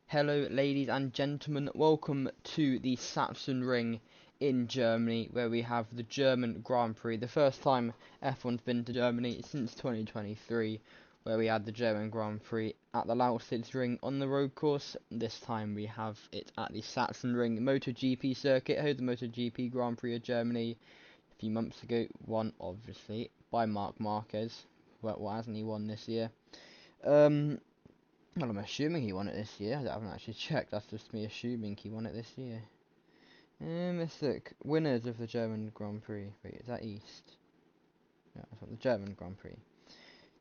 Hello, ladies and gentlemen. Welcome to the Sachsenring in Germany, where we have the German Grand Prix. The first time F1's been to Germany since 2023, where we had the German Grand Prix at the Lausitzring on the road course. This time we have it at the Sachsenring MotoGP circuit, held the MotoGP Grand Prix of Germany a few months ago. Won, obviously, by Marc Marquez. Well, why hasn't he won this year? Well, I'm assuming he won it this year. I haven't actually checked. That's just me assuming he won it this year. Let's look. Winners of the German Grand Prix. Wait, is that East? No, that's not the German Grand Prix.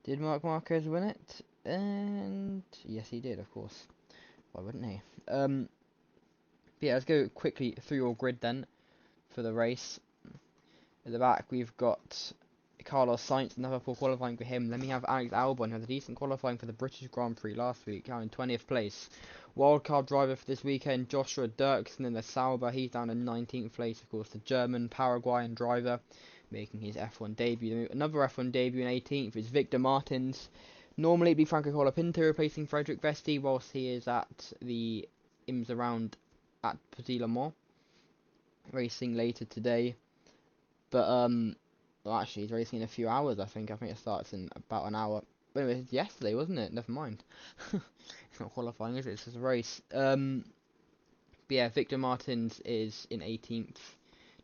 Did Marc Marquez win it? And yes, he did, of course. Why wouldn't he? But yeah, let's go quickly through your grid then for the race. At the back, we've got Carlos Sainz, another poor qualifying for him. Then we have Alex Albon, who had a decent qualifying for the British Grand Prix last week, down in 20th place. Wildcard driver for this weekend, Joshua Dirksen in the Sauber, he's down in 19th place. Of course, the German Paraguayan driver making his F1 debut. Another F1 debut in 18th is Victor Martins. Normally it'd be Franco Colapinto replacing Frederick Vesti, whilst he is at the IMSA round at Petit Le Mans, racing later today. But well, actually, he's racing in a few hours. I think it starts in about an hour. But anyway, it's yesterday, wasn't it? Never mind. It's not qualifying, is it? It's just a race. But yeah, Victor Martins is in 18th.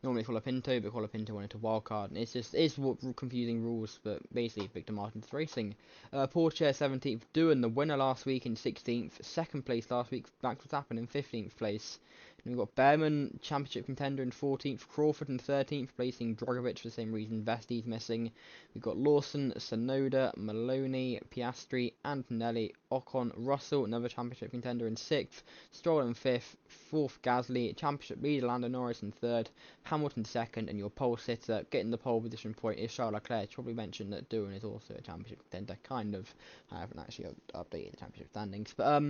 Normally Colapinto, but Colapinto wanted to wildcard, and it's what confusing rules. But basically, Victor Martins racing. Porsche 17th, Doohan, the winner last week, in 16th. Second place last week, Max Verstappen in 15th place. And we've got Behrman, championship contender, in 14th. Crawford in 13th, placing Drogovic for the same reason. Vesti's missing. We've got Lawson, Sonoda, Maloney, Piastri, Antonelli, Ocon, Russell, another championship contender, in 6th. Stroll in 5th. 4th, Gasly. Championship leader, Lando Norris in 3rd. Hamilton 2nd. And your pole sitter, getting the pole position point, is Charles Leclerc. Probably mentioned that Doohan is also a championship contender. Kind of. I haven't actually updated the championship standings. But,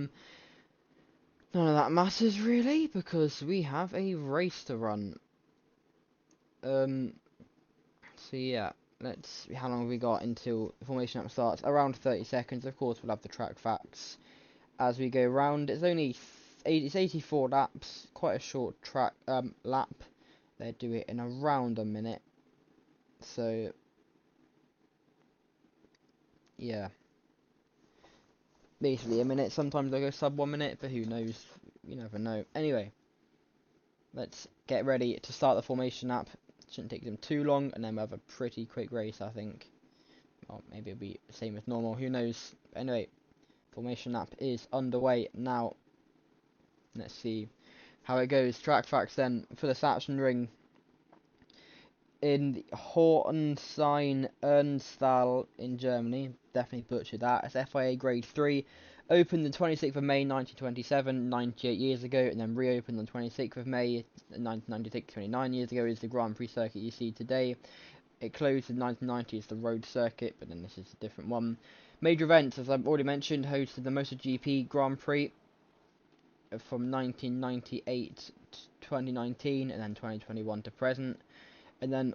none of that matters really, because we have a race to run. So yeah, let's. How long have we got until the formation lap starts? Around 30 seconds. Of course, we'll have the track facts as we go round. It's only it's 84 laps, quite a short track lap. They do it in around a minute. So yeah, basically a minute. Sometimes they go sub 1 minute, but who knows? You never know. Anyway, let's get ready to start the formation lap. Shouldn't take them too long, and then we'll have a pretty quick race, I think. Or maybe it'll be the same as normal, who knows. Anyway, formation lap is underway now. Let's see how it goes. Track facts then for the Sachsenring. In the Hortenstein Ernstthal in Germany, definitely butchered that. It's FIA Grade 3. Opened the 26th of May 1927, 98 years ago, and then reopened on 26th of May 1996, 29 years ago, is the Grand Prix circuit you see today. It closed in 1990 as the road circuit, but then this is a different one. Major events, as I've already mentioned, hosted the MotoGP Grand Prix from 1998 to 2019, and then 2021 to present. And then,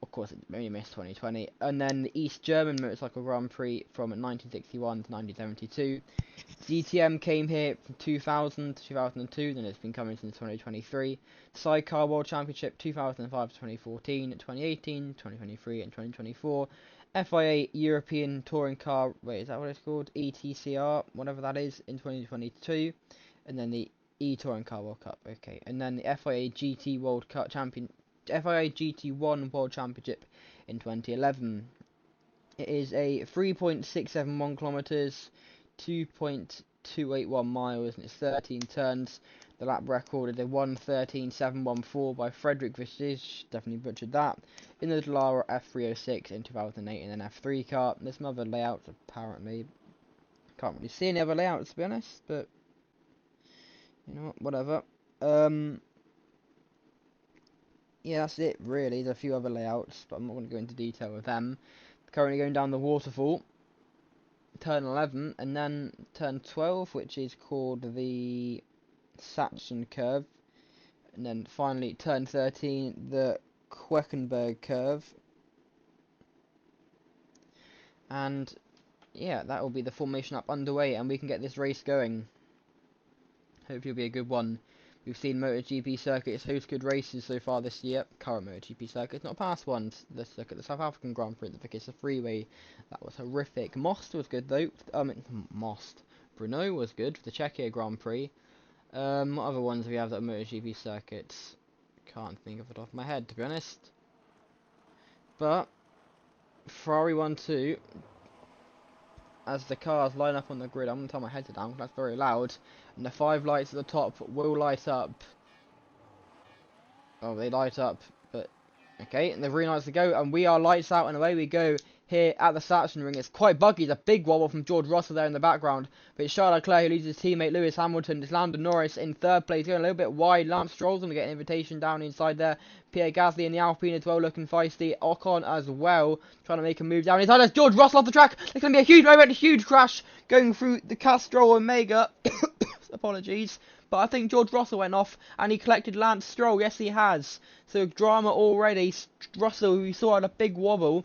of course, it only missed 2020. And then the East German Motorcycle Grand Prix from 1961 to 1972. DTM came here from 2000 to 2002, then it's been coming since 2023. Sidecar World Championship 2005 to 2014, 2018, 2023, and 2024. FIA European Touring Car, wait, is that what it's called? ETCR, whatever that is, in 2022. And then the E-Touring Car World Cup, okay. And then the FIA GT World Cup Champion, FIA GT1 World Championship in 2011. It is a 3.671 kilometers, 2.281 miles, and it's 13 turns. The lap record is a 1:13.714 by Frederick Vissich, definitely butchered that, in the Dallara F306 in 2008 in an F3 car. There's some other layouts apparently. Can't really see any other layouts to be honest, but you know what, whatever. Yeah, that's it really. There's a few other layouts, but I'm not going to go into detail with them. Currently going down the waterfall, turn 11, and then turn 12, which is called the Sachsen curve, and then finally turn 13, the Queckenberg curve. And yeah, that will be the formation up underway, and we can get this race going. Hopefully it'll be a good one. We've seen MotoGP circuits host good races so far this year. Current MotoGP circuits, not past ones. Let's look at the South African Grand Prix. I think it's a freeway. That was horrific. Most was good though. Most. Brno was good for the Czechia Grand Prix. What other ones do we have that are MotoGP circuits? Can't think of it off my head, to be honest. But Ferrari 1-2, as the cars line up on the grid, I'm going to turn my headset down because that's very loud. And the 5 lights at the top will light up. Oh, they light up, but okay, and the green lights to go, and we are lights out, and away we go here at the Sachsenring. It's quite buggy. It's a big wobble from George Russell there in the background, but it's Charles Leclerc who leads his teammate Lewis Hamilton. It's Lando Norris in 3rd place, going a little bit wide. Lance Stroll's going to get an invitation down inside there. Pierre Gasly in the Alpine as well, looking feisty. Ocon as well, trying to make a move down inside. There's George Russell off the track. There's going to be a huge moment, a huge crash going through the Castrol Omega. Apologies. But I think George Russell went off and he collected Lance Stroll. Yes, he has. So drama already. Russell, who we saw had a big wobble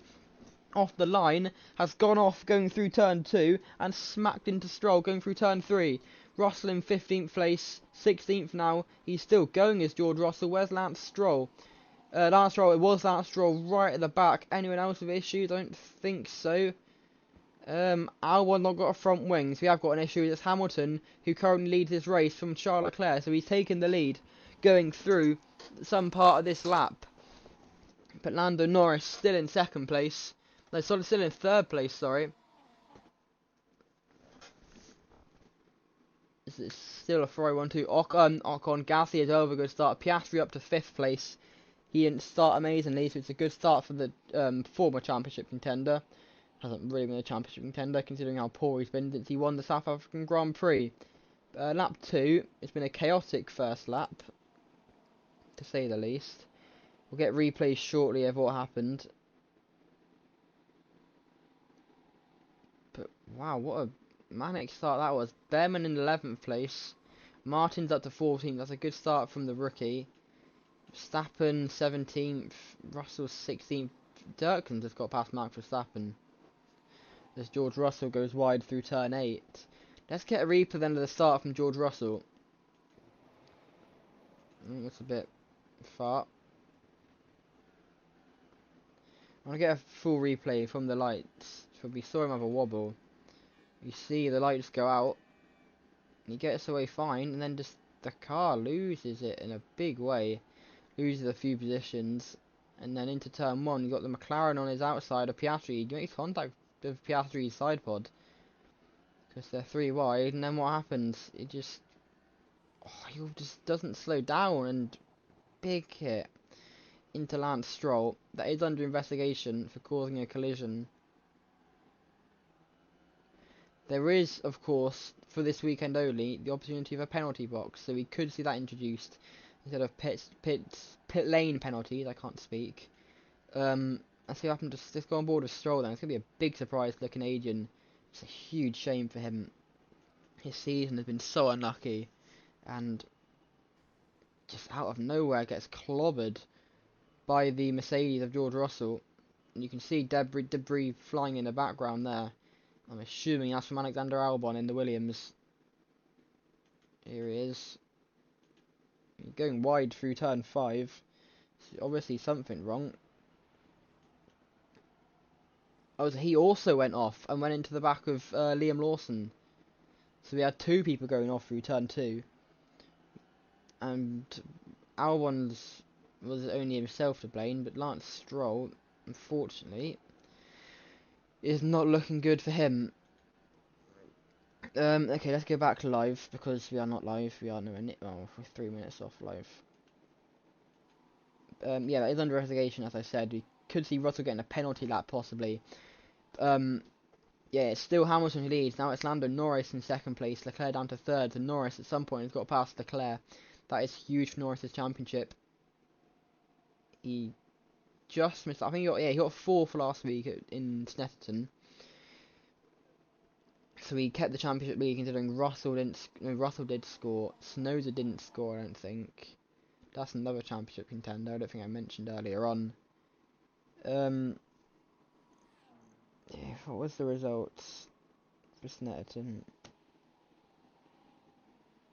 off the line, has gone off going through turn 2 and smacked into Stroll going through turn 3. Russell in 15th place, 16th now. He's still going as George Russell. Where's Lance Stroll? Lance Stroll, it was Lance Stroll right at the back. Anyone else with issues? I don't think so. Albon not got a front wing, so we have got an issue. It's Hamilton who currently leads this race from Charles Leclerc, so he's taken the lead going through some part of this lap. But Lando Norris still in 2nd place. No, still in 3rd place, sorry. It's still a Ferrari 1-2. Ocon, Gasly as well, a good start. Piastri up to 5th place. He didn't start amazingly, so it's a good start for the former championship contender. Hasn't really been a championship contender considering how poor he's been since he won the South African Grand Prix. Lap 2, it's been a chaotic first lap, to say the least. We'll get replays shortly of what happened. But wow, what a manic start that was. Behrman in 11th place. Martin's up to 14th, that's a good start from the rookie. Verstappen 17th, Russell 16th. Dirksen just got past Max Verstappen as George Russell goes wide through turn 8. Let's get a replay then of the start from George Russell. That's a bit far. I want to get a full replay from the lights. So we saw him have a wobble. You see the lights go out. And he gets away fine, and then just the car loses it in a big way. Loses a few positions. And then into turn 1, you've got the McLaren on his outside of Piastri. He makes contact with Piastri's side pod. Because they're 3 wide, and then what happens? It just... Oh, he just doesn't slow down, and big hit into Lance Stroll. That is under investigation for causing a collision. There is, of course, for this weekend only, the opportunity of a penalty box, so we could see that introduced instead of pit lane penalties. I can't speak. Let's see what happened. Just go on board with Stroll then. It's going to be a big surprise for the Canadian. It's a huge shame for him. His season has been so unlucky, and just out of nowhere gets clobbered by the Mercedes of George Russell. And you can see debris flying in the background there. I'm assuming that's from Alexander Albon in the Williams. Here he is. He's going wide through turn 5. So obviously something wrong. Oh, so he also went off and went into the back of Liam Lawson. So we had 2 people going off through turn 2. And Albon was only himself to blame, but Lance Stroll, unfortunately, is not looking good for him. Okay, let's go back to live, because we are not live. We are nowhere near, well, we're 3 minutes off live. Yeah, that is under investigation, as I said. We could see Russell getting a penalty lap, possibly. Yeah, it's still Hamilton who leads. Now it's Lando Norris in 2nd place. Leclerc down to 3rd. And Norris, at some point, has got past Leclerc. That is huge for Norris's championship. He just missed. I think he got 4th last week in Snetterton. So he kept the championship lead, considering Russell did score. Snowser didn't score, I don't think. That's another championship contender. I don't think I mentioned earlier on. Yeah, what was the results for Snetterton?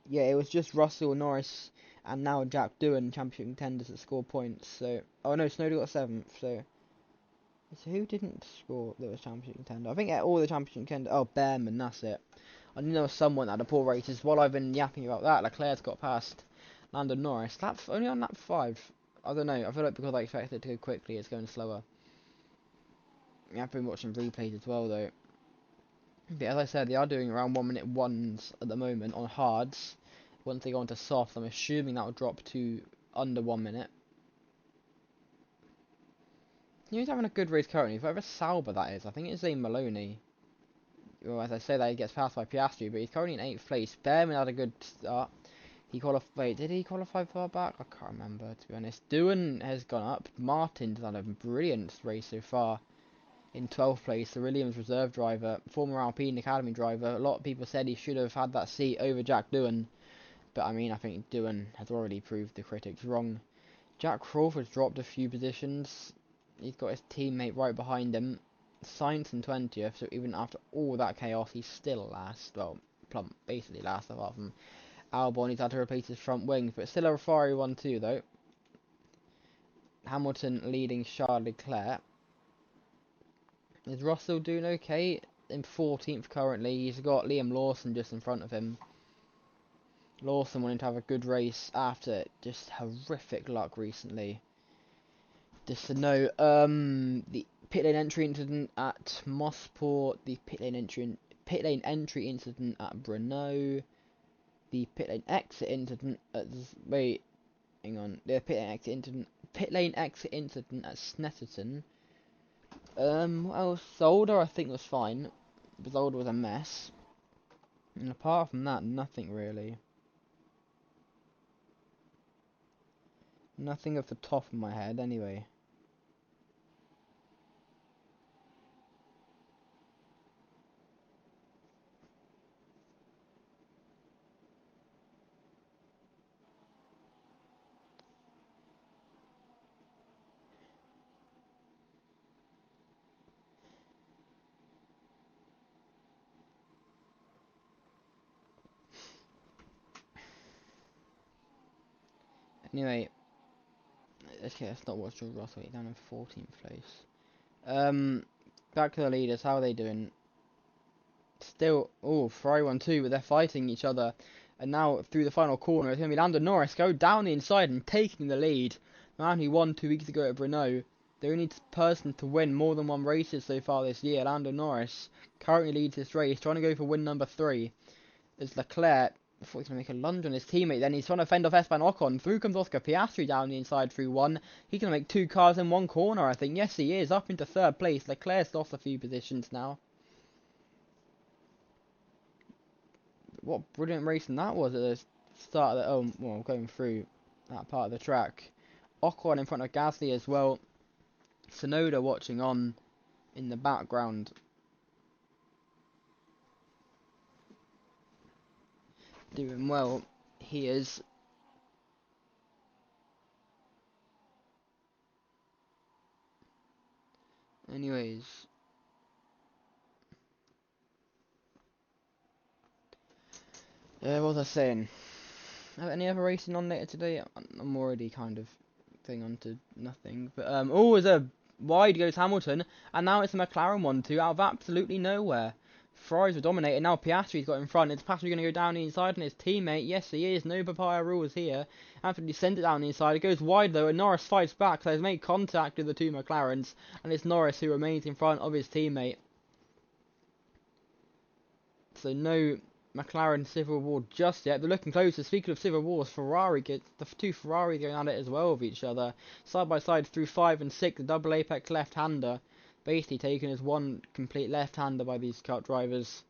Yeah, it was just Russell, Norris, and now Jack Doohan, championship contenders that score points. So, oh no, Snowden got 7th. So who didn't score that was championship contender? I think all the championship contenders. Oh, Behrman, that's it. I knew there was someone that had a poor races. While I've been yapping about that, Leclerc's got past Lando Norris. That's only on lap 5. I don't know. I feel like because I expected it to go quickly, it's going slower. I've been watching replays as well, though. But as I said, they are doing around 1 minute ones at the moment on hards. Once they go into soft, I'm assuming that will drop to under 1 minute. He's having a good race currently. Whoever Sauber that is, I think it's Zane Maloney. Well, as I say, that he gets passed by Piastri, but he's currently in 8th place. Behrman had a good start. He qualified. Wait, did he qualify far back? I can't remember, to be honest. Doohan has gone up. Martin's had a brilliant race so far. In 12th place, the Williams reserve driver, former Alpine Academy driver. A lot of people said he should have had that seat over Jack Doohan, but I mean, I think Doohan has already proved the critics wrong. Jack Crawford's dropped a few positions. He's got his teammate right behind him. Sainz in 20th, so even after all that chaos, he's still last. Well, plump, basically last apart from Albon. He's had to replace his front wings, but still a Ferrari 1-2 though. Hamilton leading Charles Leclerc. Is Russell doing okay? In 14th currently. He's got Liam Lawson just in front of him. Lawson wanting to have a good race after just horrific luck recently. Just to know, the pit lane entry incident at Mossport, the pit lane entry incident at Brno, the pit lane exit incident at the pit lane exit incident at Snetterton. What else? Zolder I think was fine, but Zolder was a mess. And apart from that, nothing really. Nothing off the top of my head, anyway. Anyway, okay, let's not watch George Russell. He's down in 14th place. Back to the leaders. How are they doing? Still, oh, Ferrari 1-2, but they're fighting each other. And now through the final corner, it's going to be Lando Norris go down the inside and taking the lead. The man who won 2 weeks ago at Brno, the only person to win more than 1 races so far this year, Lando Norris, currently leads this race, trying to go for win number 3. As Leclerc, I thought he was going to make a lunge on his teammate, then he's trying to fend off Esteban Ocon. Through comes Oscar Piastri down the inside through 1. He's going to make 2 cars in 1 corner, I think. Yes, he is, up into 3rd place. Leclerc's lost a few positions now. What brilliant racing that was at the start of the, going through that part of the track. Ocon in front of Gasly as well. Tsunoda watching on in the background. Doing well. He is. Anyways. What was I saying? Any other racing on later today? I'm already kind of thing on to nothing. But there's a wide goes Hamilton, and now it's a McLaren 1-2 out of absolutely nowhere. Ferraris were dominating. Now Piastri's got in front. Is Piastri going to go down the inside on his teammate? Yes, he is. No papaya rules here. Absolutely send it down the inside. It goes wide though, and Norris fights back. So he's made contact with the 2 McLarens, and it's Norris who remains in front of his teammate. So no McLaren civil war just yet. They're looking closer. Speaking of civil wars, Ferrari gets the 2 Ferraris going at it as well with each other, side by side through 5 and 6. The double apex left-hander, basically taken as one complete left-hander by these kart drivers.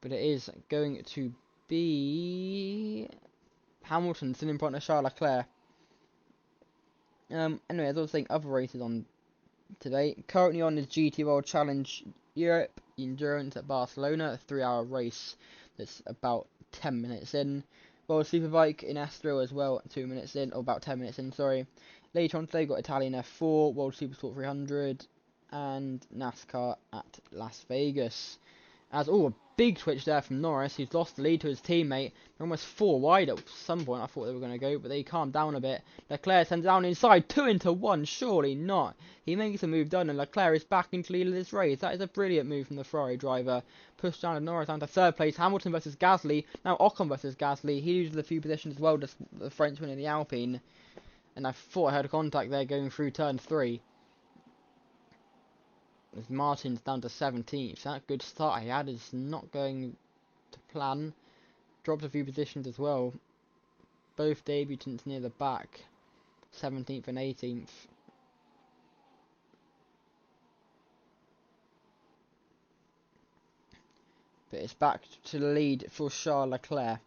But it is going to be Hamilton still in front of Charles Leclerc. Anyway, as I was saying, other races on today. Currently on is GT World Challenge Europe Endurance at Barcelona, a 3-hour race that's about 10 minutes in. World Superbike in Astro as well, 2 minutes in, or about 10 minutes in, sorry. Later on today, got Italian F4, World Supersport 300, and NASCAR at Las Vegas. As big switch there from Norris, who's lost the lead to his teammate. They're almost 4 wide at some point. I thought they were going to go, but they calmed down a bit. Leclerc sends down inside, 2 into 1, surely not. He makes a move done, and Leclerc is back into lead of this race. That is a brilliant move from the Ferrari driver. Pushed down Norris down to 3rd place. Hamilton versus Gasly. Now Ocon versus Gasly. He loses a few positions as well, just the Frenchman in the Alpine. And I thought I heard a contact there going through turn 3. As Martin's down to 17th. That good start he had is not going to plan. Drops a few positions as well. Both debutants near the back. 17th and 18th. But it's back to the lead for Charles Leclerc.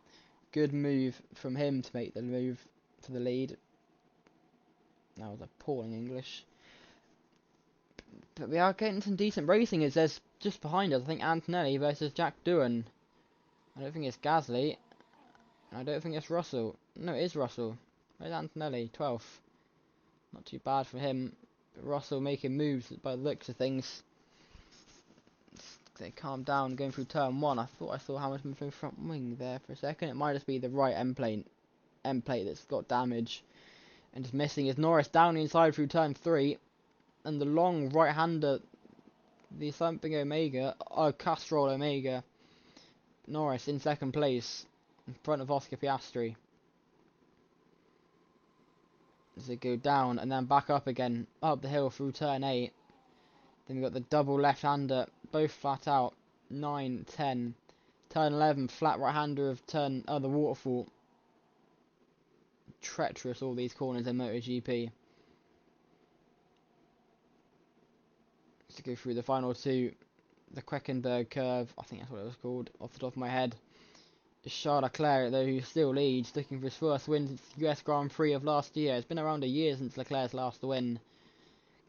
Good move from him to make the move to the lead. That was appalling English. But we are getting some decent racing as there's just behind us, I think, Antonelli versus Jack Doohan. I don't think it's Gasly. I don't think it's Russell. No, it is Russell. Where's Antonelli? 12th. Not too bad for him. But Russell making moves by the looks of things. They calm down going through turn 1. I thought I saw Hamilton through front wing there for a second. It might just be the right end plate that's got damage. And just missing is Norris down inside through turn 3. And the long right-hander, the something Omega, Castrol Omega, Norris in 2nd place, in front of Oscar Piastri. As they go down and then back up again, up the hill through turn 8. Then we've got the double left-hander, both flat out, 9, 10. Turn 11, flat right-hander of turn, the waterfall. Treacherous, all these corners in MotoGP. To go through the final 2, the Queckenberg curve, I think that's what it was called, off the top of my head. Charles Leclerc, though, who still leads, looking for his first win since the US Grand Prix of last year. It's been around a year since Leclerc's last win.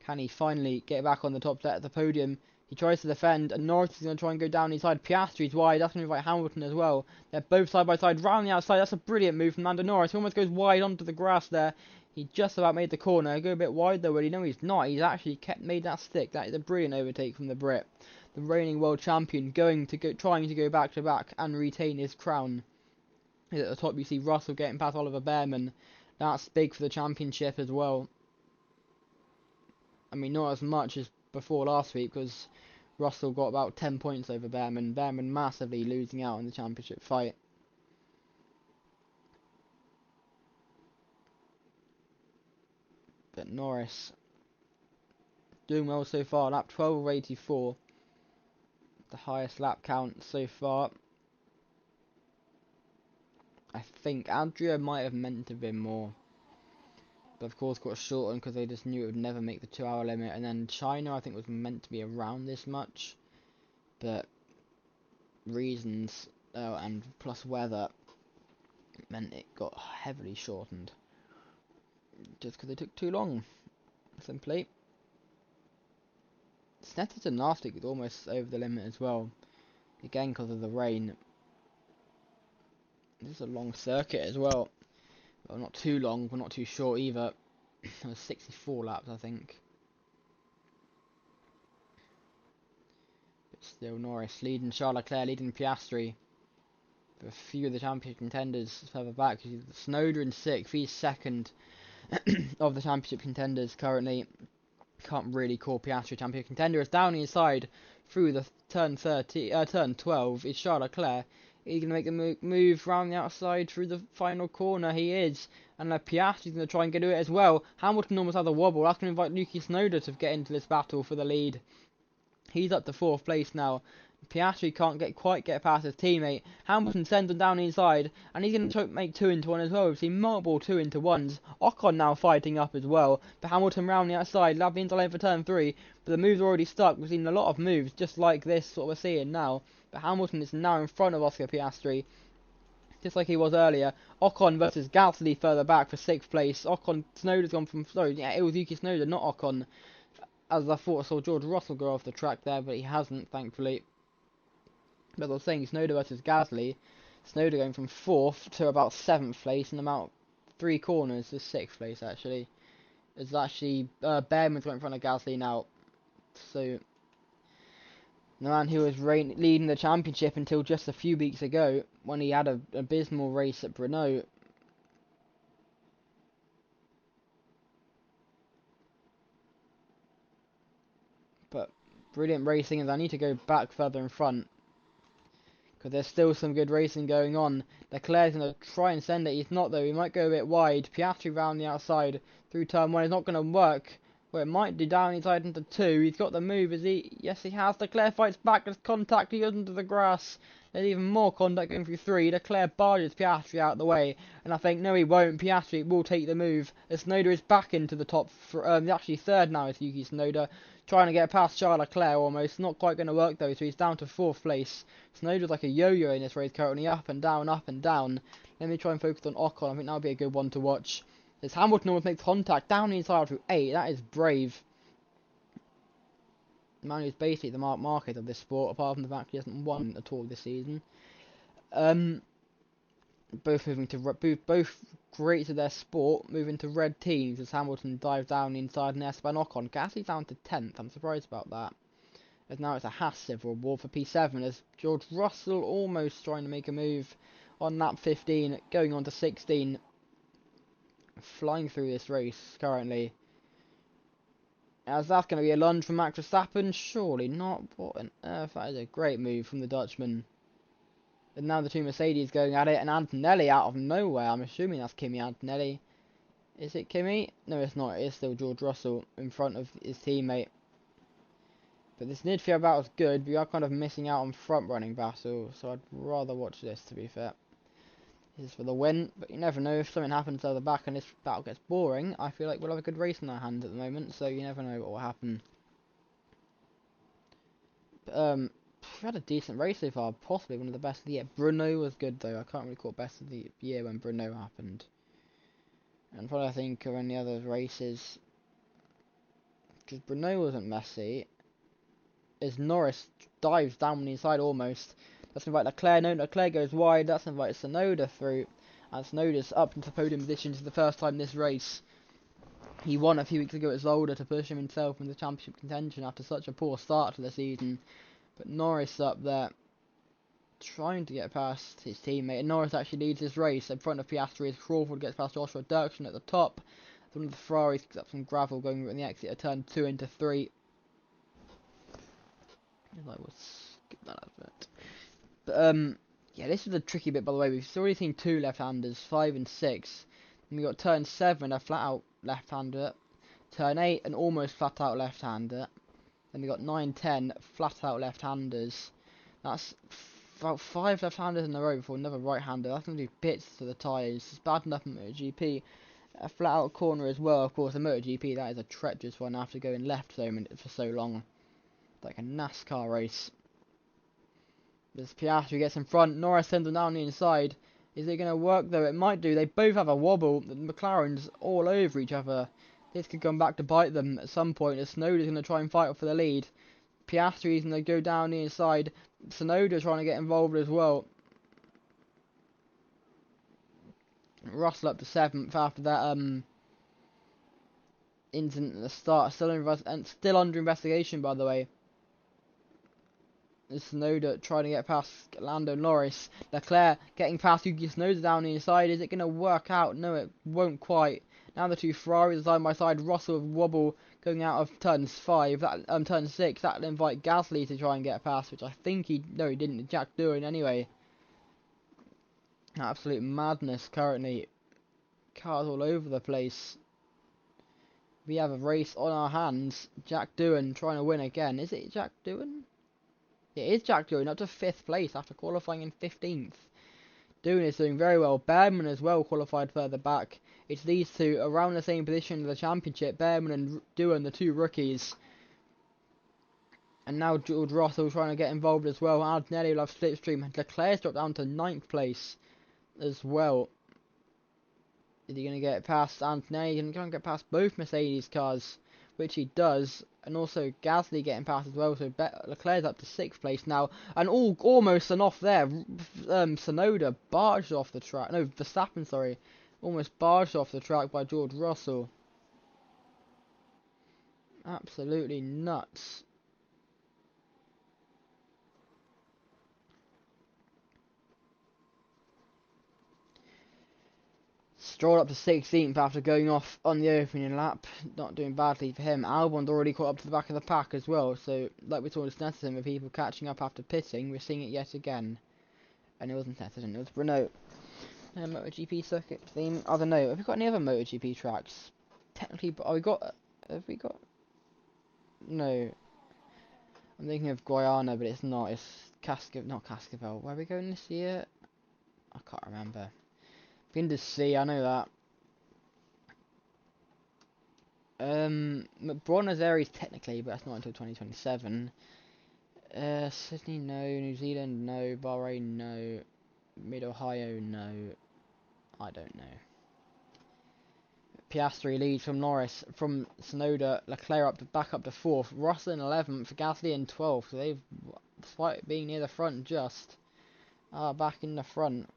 Can he finally get back on the top set of the podium? He tries to defend, and Norris is going to try and go down inside. Piastri's wide, that's going to invite Hamilton as well. They're both side by side, round the outside. That's a brilliant move from Lando Norris. He almost goes wide onto the grass there. He just about made the corner. Go a bit wide though, but no, he's not. He's actually made that stick. That is a brilliant overtake from the Brit. The reigning world champion trying to go back to back and retain his crown. At the top you see Russell getting past Oliver Behrman. That's big for the championship as well. I mean, not as much as before last week, because Russell got about 10 points over Behrman. Behrman massively losing out in the championship fight. But Norris doing well so far. Lap 12 of 84. The highest lap count so far. I think Adria might have meant to have been more. But of course got shortened because they just knew it would never make the 2-hour limit. And then China I think was meant to be around this much. But reasons and plus weather meant it got heavily shortened. Just because they took too long. Simply. Snetterton last week was almost over the limit as well. Again because of the rain. This is a long circuit as well. Well, not too long, but not too short either. It was 64 laps, I think. But still, Norris leading Charles Leclerc, leading Piastri. But a few of the championship contenders further back. Snowder in 6th, he's 2nd of the championship contenders currently. Can't really call Piastri championship contender. It's down inside through the turn 12 is Charles Leclerc. He's going to make the move round the outside through the final corner. He is. And Piastri's going to try and get to it as well. Hamilton almost has a wobble. That's going to invite Yuki Tsunoda to get into this battle for the lead. He's up to 4th place now. Piastri can't quite get past his teammate. Hamilton sends him down inside. And he's going to make 2 into 1 as well. We've seen multiple 2 into 1s. Ocon now fighting up as well. But Hamilton round the outside. Love the inside lane for turn 3. But the move's already stuck. We've seen a lot of moves just like this sort of we're seeing now. But Hamilton is now in front of Oscar Piastri, just like he was earlier. Ocon versus Gasly further back for 6th place. Snowder's gone from, sorry, yeah, it was Yuki Tsunoda, not Ocon. As I thought I saw George Russell go off the track there, but he hasn't, thankfully. But as I was saying, Tsunoda versus Gasly. Tsunoda going from 4th to about 7th place in about 3 corners to 6th place, actually. It's actually, Behrman's got in front of Gasly now. So The man who was leading the championship until just a few weeks ago, when he had an abysmal race at Brno. But brilliant racing, as I need to go back further in front, because there's still some good racing going on. Leclerc's going to try and send it. He's not, though. He might go a bit wide. Piastri round the outside through turn 1. It's not going to work. Well, it might do down inside into 2. He's got the move, is he? Yes, he has. Leclerc fights back. There's contact. He goes into the grass. There's even more contact going through 3. Leclerc barges Piastri out of the way. And I think, no, he won't. Piastri will take the move. As Tsunoda is back into the top. Actually, third now is Yuki Tsunoda. Trying to get past Charles Leclerc almost. Not quite going to work, though, so he's down to 4th place. Tsunoda's like a yo-yo in this race currently. Up and down, up and down. Let me try and focus on Ocon. I think that'll be a good one to watch. As Hamilton almost makes contact down the inside through 8. That is brave. The man who's basically the Mark Marquez of this sport, apart from the fact he hasn't won at all this season. Both moving to both great at their sport, moving to red teams as Hamilton dives down the inside and Esteban Ocon. Gasly's down to 10th. I'm surprised about that. As now it's a Haas civil war for P7 as George Russell almost trying to make a move on lap 15, going on to 16. Flying through this race currently. As that's going to be a lunge from Max Verstappen? Surely not. What on earth? That is a great move from the Dutchman. And now the two Mercedes going at it, and Antonelli out of nowhere. I'm assuming that's Kimi Antonelli. Is it Kimi? No, it's not. It is still George Russell in front of his teammate. But this midfield battle is good. We are kind of missing out on front running battle, so I'd rather watch this, to be fair. This is for the win, but you never know. If something happens at the back and this battle gets boring, I feel like we'll have a good race in our hands at the moment, so you never know what will happen. But, we've had a decent race so far, possibly one of the best of the year. Brno was good though. I can't really call it best of the year when Brno happened. And probably I think of any other races, because Brno wasn't messy. As Norris dives down the inside almost. That's invite Leclerc. No, Leclerc goes wide. That's invite Tsunoda through. And Tsunoda's up into podium position for the first time this race. He won a few weeks ago at Zolder to push himself into championship contention after such a poor start to the season. But Norris up there trying to get past his teammate. And Norris actually leads this race in front of Piastri as Crawford gets past Joshua Dirksen at the top. One of the Ferraris picks up some gravel going in the exit at turn 2 into 3. I will skip that advert. But yeah, this is a tricky bit, by the way. We've already seen 2 left-handers, 5 and 6. And we got turn 7, a flat-out left-hander. Turn 8, an almost flat-out left-hander. Then we got 9, 10 flat-out left-handers. That's about 5 left-handers in a row before another right-hander. That's going to do bits to the tyres. It's bad enough in MotoGP. A flat-out corner as well, of course. In MotoGP, that is a treacherous one after going left for so long. Like a NASCAR race. As Piastri gets in front, Norris sends him down the inside. Is it going to work though? It might do. They both have a wobble. The McLaren's all over each other. This could come back to bite them at some point as Tsunoda's going to try and fight for the lead. Piastri's going to go down the inside. Tsunoda's trying to get involved as well. Russell up to 7th after that incident at the start. Still under investigation, by the way. Tsunoda trying to get past Lando Norris. Leclerc getting past Yuki Tsunoda down the inside. Is it going to work out? No, it won't quite. Now the two Ferraris are side by side. Russell with wobble going out of turn 5. Turn 6. That'll invite Gasly to try and get past, which I think he didn't. Jack Doohan anyway. Absolute madness currently. Cars all over the place. We have a race on our hands. Jack Doohan trying to win again. Is it Jack Doohan? It is Jack Doohan up to 5th place after qualifying in 15th. Doohan is doing very well. Behrman as well qualified further back. It's these two around the same position in the championship. Behrman and Doohan, the two rookies. And now George Russell trying to get involved as well. Antonelli will have slipstream. Leclerc's dropped down to 9th place as well. Is he going to get past Antonelli? He's going to get past both Mercedes cars, which he does. And also Gasly getting past as well, so Leclerc's up to 6th place now. And almost an off there. Tsunoda barged off the track. No, Verstappen, sorry. Almost barged off the track by George Russell. Absolutely nuts. Stroll up to 16th after going off on the opening lap, not doing badly for him. Albon's already caught up to the back of the pack as well, so like we saw in Snetterton with people catching up after pitting, we're seeing it yet again. And it wasn't Snetterton, it was Renault. MotoGP circuit theme. I don't know. Have we got any other MotoGP tracks? Technically, but have we got? No. I'm thinking of Guyana, but it's not. It's not Cascavel. Where are we going this year? I can't remember. Begin to see. I know that. Buenos Aires technically, but that's not until 2027. Sydney, no. New Zealand, no. Bahrain, no. Mid Ohio, no. I don't know. Piastri leads from Norris, from Tsunoda, Leclerc back up to 4th, Russell in 11th, Gasly in 12th, so they've, despite being near the front just, are back in the front.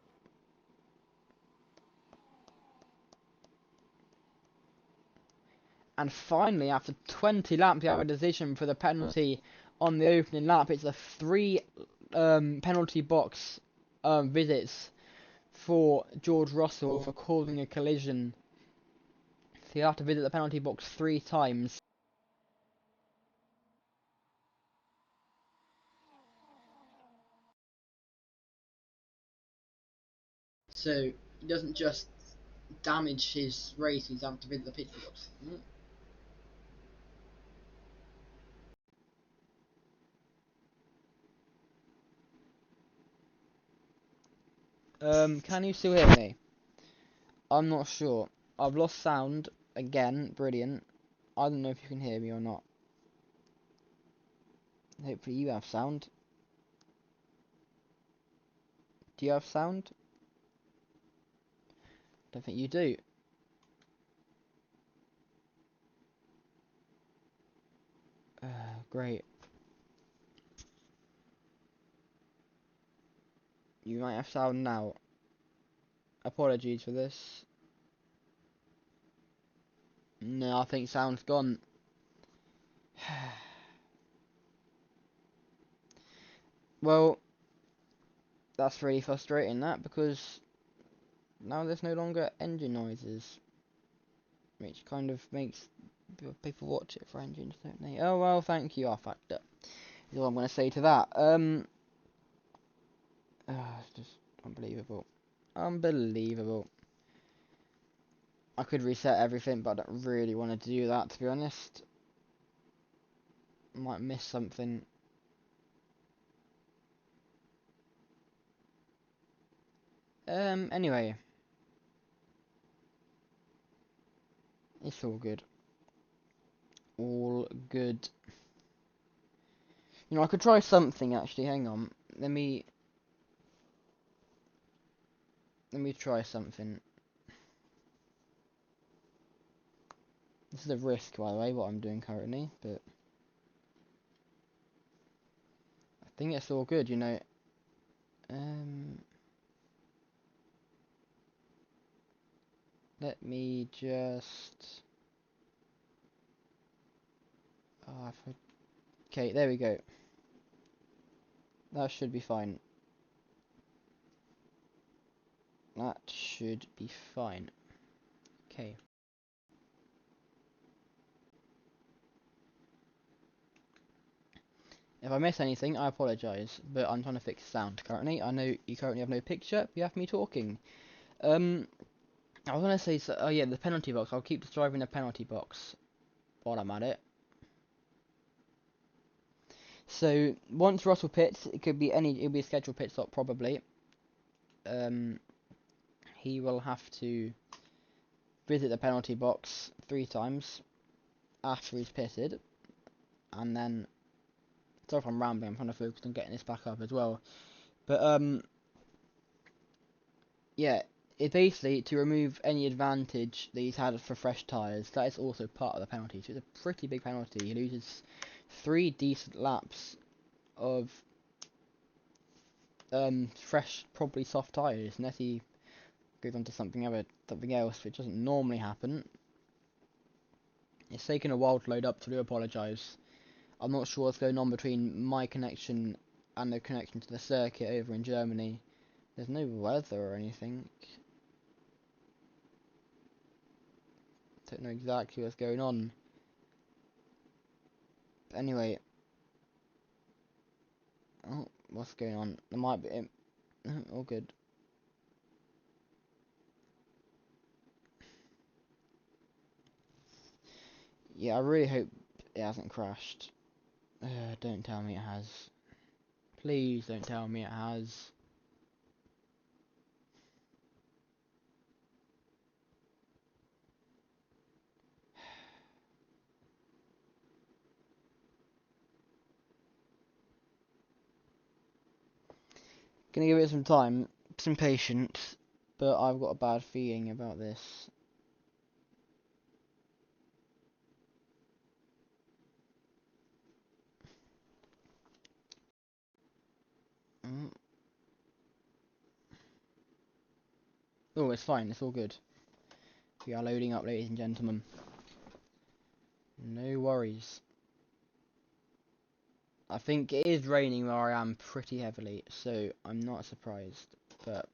And finally, after 20 laps, we have a decision for the penalty on the opening lap. It's a 3 penalty box visits for George Russell for causing a collision. So he'll have to visit the penalty box 3 times. So he doesn't just damage his race, he's having to visit the pit box. Can you still hear me? I'm not sure. I've lost sound again. Brilliant. I don't know if you can hear me or not. Hopefully you have sound. Do you have sound? Don't think you do. Great. You might have sound now. Apologies for this. No, I think sound's gone. Well, that's really frustrating, that, because now there's no longer engine noises. Which kind of makes people watch it for engines, don't they? Oh, well, thank you, R-Factor. Is all I'm going to say to that. It's just unbelievable. Unbelievable. I could reset everything, but I don't really want to do that, to be honest. Might miss something. Anyway. It's all good. All good. You know, I could try something, actually. Hang on. Let me try something. This is a risk, by the way, what I'm doing currently, but I think it's all good, you know. Let me just... Okay, there we go. That should be fine. That should be fine. Okay. If I miss anything, I apologise, but I'm trying to fix sound currently. I know you currently have no picture, you have me talking. I was going to say, oh yeah, the penalty box. I'll keep driving the penalty box while I'm at it. So, once Russell pits, it'll be a scheduled pit stop probably. He will have to visit the penalty box 3 times after he's pitted, and then, sorry if I'm rambling, I'm trying to focus on getting this back up as well, but yeah, it's basically to remove any advantage that he's had for fresh tyres. That is also part of the penalty, so it's a pretty big penalty. He loses 3 decent laps of fresh, probably soft tyres, unless he goes on to something else, which doesn't normally happen. It's taken a while to load up, so I do apologise. I'm not sure what's going on between my connection and the connection to the circuit over in Germany. There's no weather or anything. Don't know exactly what's going on. But anyway, oh, what's going on? There might be all good. Yeah, I really hope it hasn't crashed. Don't tell me it has. Please don't tell me it has. Gonna give it some time, some patience, but I've got a bad feeling about this. Mm. Oh, it's fine, it's all good. We are loading up, ladies and gentlemen. No worries. I think it is raining where I am pretty heavily, so I'm not surprised. But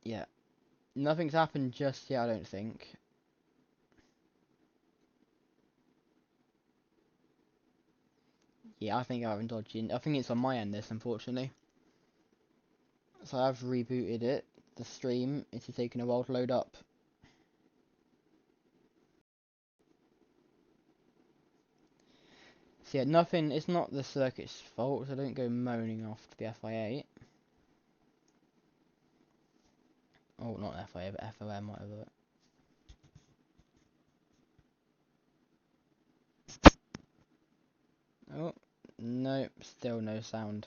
yeah, nothing's happened just yet, I don't think. Yeah, I think I haven't dodged in. I think it's on my end, this, unfortunately. So I've rebooted it, the stream. It's taking a while to load up. So yeah, nothing, it's not the circuit's fault, so don't go moaning off to the FIA. Oh, not FIA, but FOM, whatever. Oh, no, still no sound.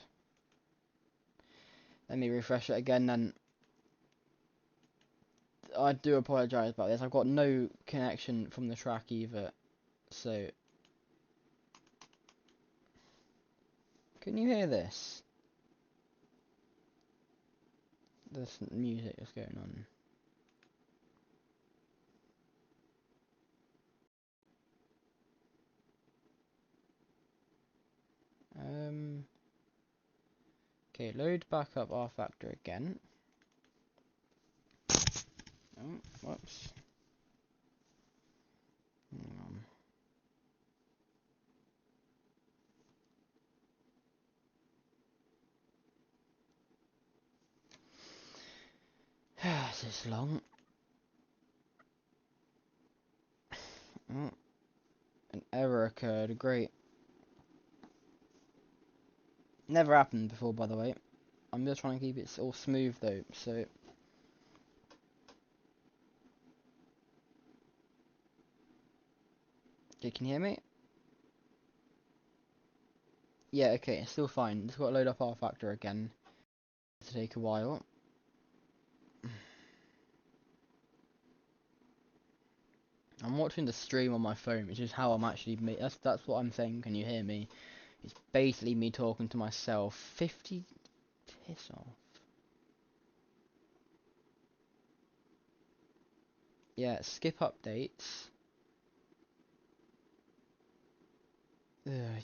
Let me refresh it again then. I do apologise about this. I've got no connection from the track either. So, can you hear this? There's music that's going on. Okay, load back up R Factor again. Oh, whoops. Hang on. This is long. Oh, an error occurred. Great. Never happened before, by the way. I'm just trying to keep it all smooth though, so. Okay, can you hear me? Yeah, okay, it's still fine. Just got to load up R Factor again. To take a while. I'm watching the stream on my phone, which is how I'm actually. That's what I'm saying. Can you hear me? It's basically me talking to myself. 50. Piss off. Yeah, skip updates.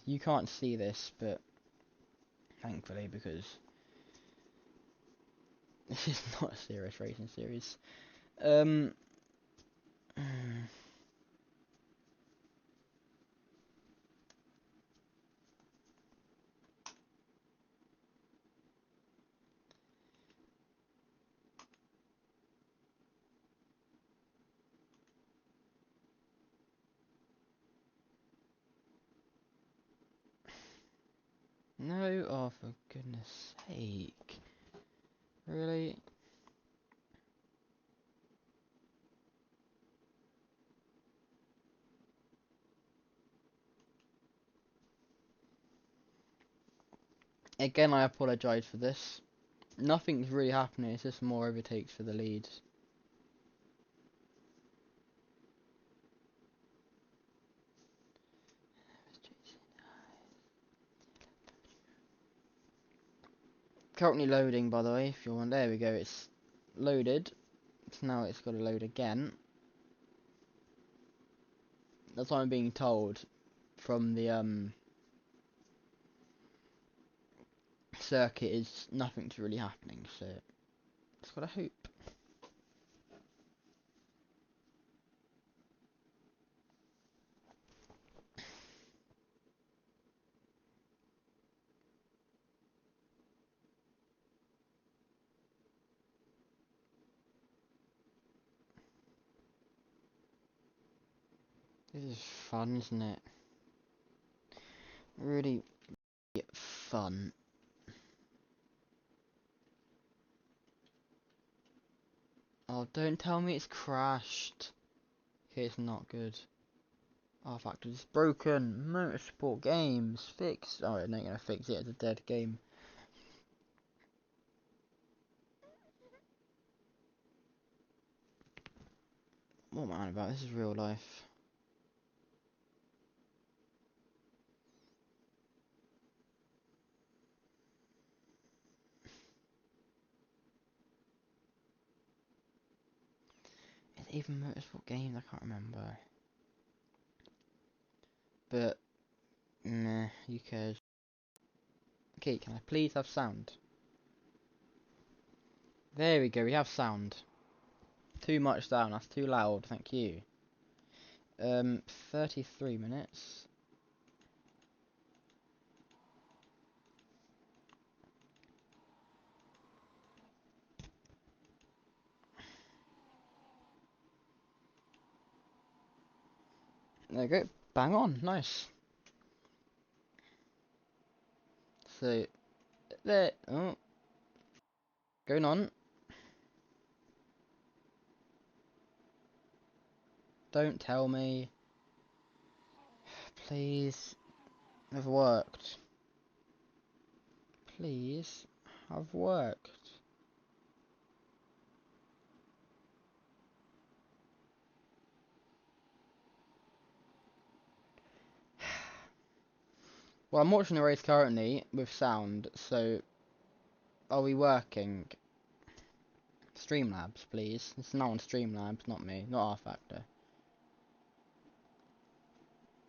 You can't see this, but thankfully, because this is not a serious racing series. No, oh for goodness sake. Really? Again, I apologise for this. Nothing's really happening, it's just more overtakes for the leads. Currently loading, by the way, if you want. There we go, it's loaded. So now it's got to load again. That's what I'm being told from the circuit, is nothing's really happening, so just gotta hope. This is fun, isn't it? Really fun. Oh, don't tell me it's crashed. Okay, it's not good. R Factor is broken. Motorsport games fixed. Oh, it ain't gonna fix it. It's a dead game. What am I on about? This is real life. Is it even motorsport games? I can't remember. But, meh, who cares? Okay, can I please have sound? There we go, we have sound. Too much down, that's too loud, thank you. 33 minutes. There we go, bang on, nice. So, there, oh, going on. Don't tell me. Please, have worked. Please, have worked. Well, I'm watching the race currently with sound, so are we working? Streamlabs, please. It's now on Streamlabs, not me, not R Factor.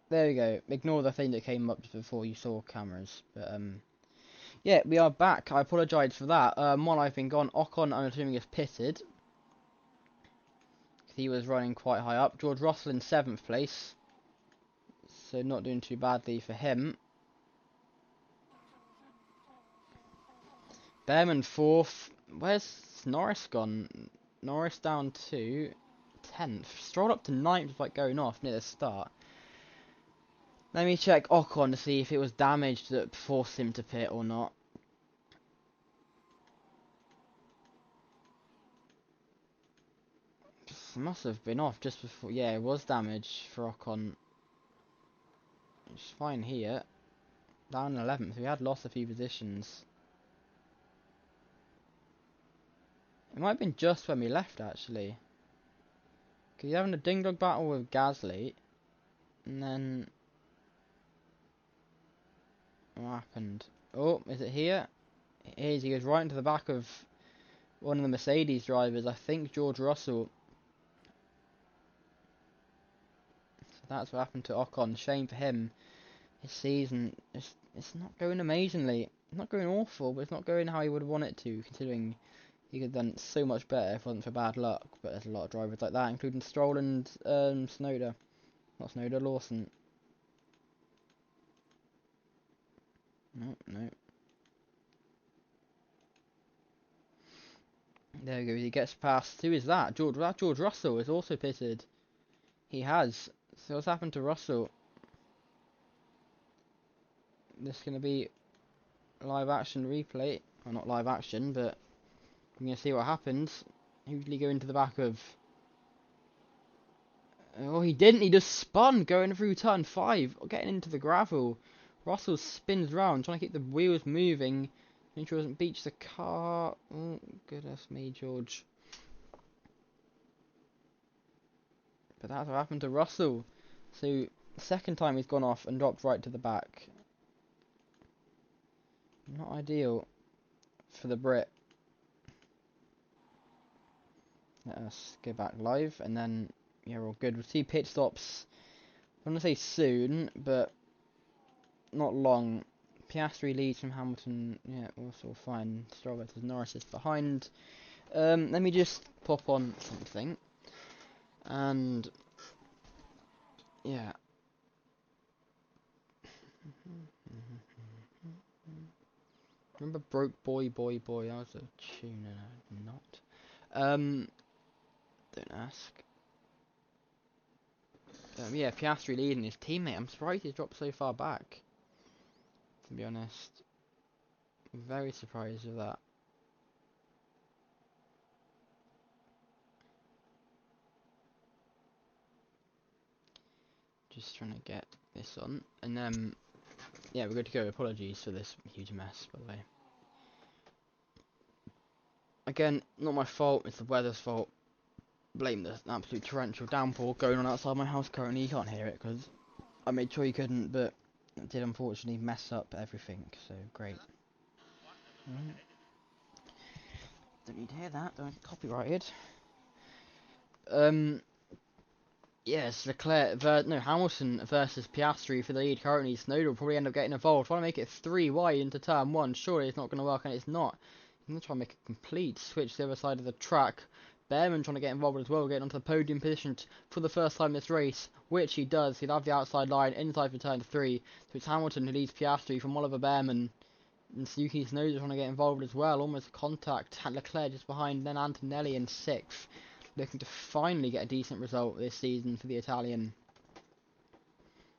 There we go. Ignore the thing that came up before you saw cameras. But yeah, we are back. I apologise for that. While I've been gone, Ocon, I'm assuming, is pitted. He was running quite high up. George Russell in 7th place, so not doing too badly for him. Behrman 4th. Where's Norris gone? Norris down to 10th. Strolled up to 9th, like going off near the start. Let me check Ocon to see if it was damage that forced him to pit or not. Must have been off just before. Yeah, it was damage for Ocon. It's fine here. Down 11th. We had lost a few positions. It might have been just when we left, actually. Because you're having a ding-dong battle with Gasly. And then... what happened? Oh, is it here? It is. He goes right into the back of one of the Mercedes drivers. I think George Russell. So that's what happened to Ocon. Shame for him. His season, it's not going amazingly. It's not going awful, but it's not going how he would want it to, considering he could have done so much better if it wasn't for bad luck. But there's a lot of drivers like that, including Stroll and Snowder. Not Snowder, Lawson. No, no. There we go. He gets past. Who is that? George Russell is also pitted. He has. So what's happened to Russell? This is going to be live action replay. Well, not live action, but we're going to see what happens. Who did he go into the back of? Oh, he didn't. He just spun going through turn 5, getting into the gravel. Russell spins round, trying to keep the wheels moving. Make sure he doesn't beach the car. Oh, goodness me, George. But that's what happened to Russell. So, second time he's gone off and dropped right to the back. Not ideal for the Brit. Let us go back live, and then, yeah, we're all good. We'll see pit stops, I'm going to say soon, but not long. Piastri leads from Hamilton, yeah, also fine. Stroll versus Norris is behind. Let me just pop on something. And, yeah. Remember Broke Boy Boy Boy? That was a tune and a not. Don't ask. Yeah, Piastri leading his teammate. I'm surprised he's dropped so far back, to be honest. Very surprised with that. Just trying to get this on. And then, yeah, we're good to go. Apologies for this huge mess, by the way. Again, not my fault. It's the weather's fault. Blame the absolute torrential downpour going on outside my house currently. You can't hear it because I made sure you couldn't, but it did unfortunately mess up everything. So, great. Don't need to hear that. Don't get copyrighted. Yes, Hamilton versus Piastri for the lead currently. Snowden will probably end up getting involved. Trying to make it 3 wide into turn 1. Surely it's not going to work, and it's not. I'm going to try and make a complete switch to the other side of the track. Behrman trying to get involved as well, getting onto the podium position for the first time this race, which he does. He'll have the outside line inside for turn 3. So it's Hamilton who leads Piastri from Oliver Behrman. And Yuki Tsunoda trying to get involved as well. Almost a contact. Leclerc just behind, then Antonelli in 6th. Looking to finally get a decent result this season for the Italian.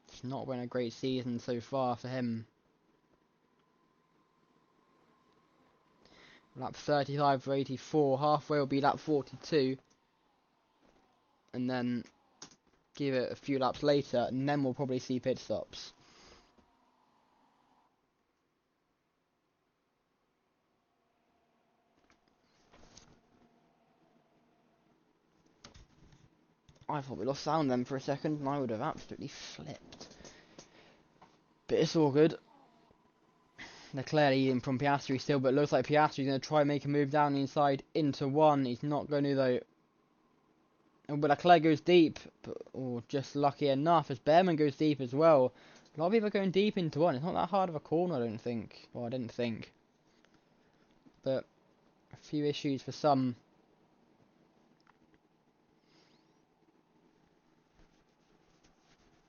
It's not been a great season so far for him. Lap 35 for 84. Halfway will be lap 42. And then give it a few laps later, and then we'll probably see pit stops. I thought we lost sound then for a second, and I would have absolutely flipped. But it's all good. Leclerc leading from Piastri still, but it looks like Piastri's going to try and make a move down the inside into 1. He's not going to though. But Leclerc goes deep, or just lucky enough as Behrman goes deep as well. A lot of people are going deep into 1. It's not that hard of a corner, I don't think. Well, I didn't think. But a few issues for some.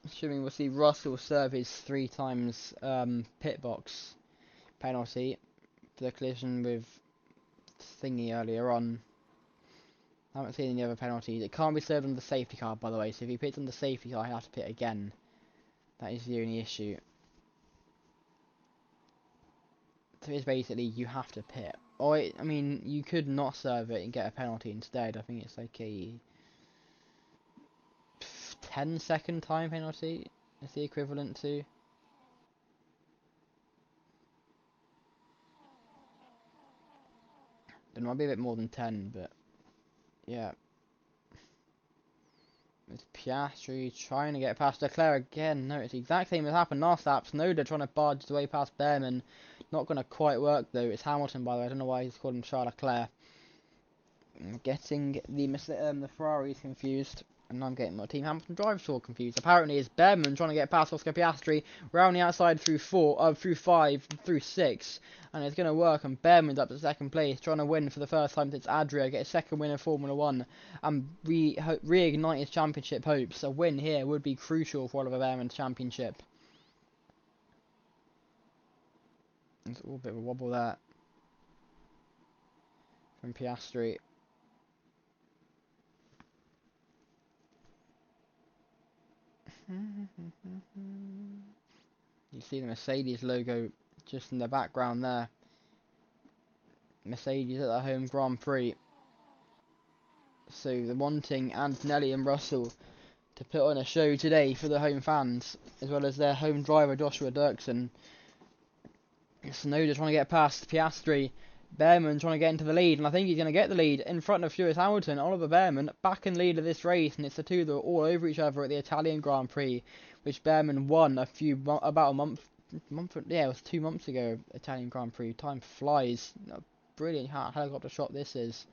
Assuming we'll see Russell serve his 3 times pit box penalty for the collision with Thingy earlier on. I haven't seen any other penalties. It can't be served on the safety car, by the way, so if he pits on the safety car, he'll have to pit again. That is the only issue. So it's basically, you have to pit. Or, I mean, you could not serve it and get a penalty instead. I think it's like a 10-second time penalty is the equivalent to. It might be a bit more than 10, but yeah. It's Piastri trying to get past Leclerc again. No, it's the exact same as happened last lap. Tsunoda trying to barge his way past Behrman. Not going to quite work though. It's Hamilton, by the way. I don't know why he's called him Charles Leclerc. I'm getting the Ferraris confused. And I'm getting my Team Hamilton driver tour confused. Apparently it's Behrman trying to get past Oscar Piastri round the outside through 5, through 6. And it's going to work, and Behrman's up to 2nd place, trying to win for the first time since Adria, get a 2nd win in Formula 1, and reignite his championship hopes. A win here would be crucial for Oliver Behrman's championship. There's a little bit of a wobble there from Piastri. You see the Mercedes logo just in the background there. Mercedes at their home Grand Prix. So they're wanting Antonelli and Russell to put on a show today for the home fans, as well as their home driver Joshua Dirksen. Tsunoda trying to get past Piastri. Behrman trying to get into the lead, and I think he's going to get the lead in front of Lewis Hamilton. Oliver Behrman back in lead of this race, and it's the two that are all over each other at the Italian Grand Prix, which Behrman won about a month, yeah, it was 2 months ago. Italian Grand Prix. Time flies. Brilliant helicopter shot this is.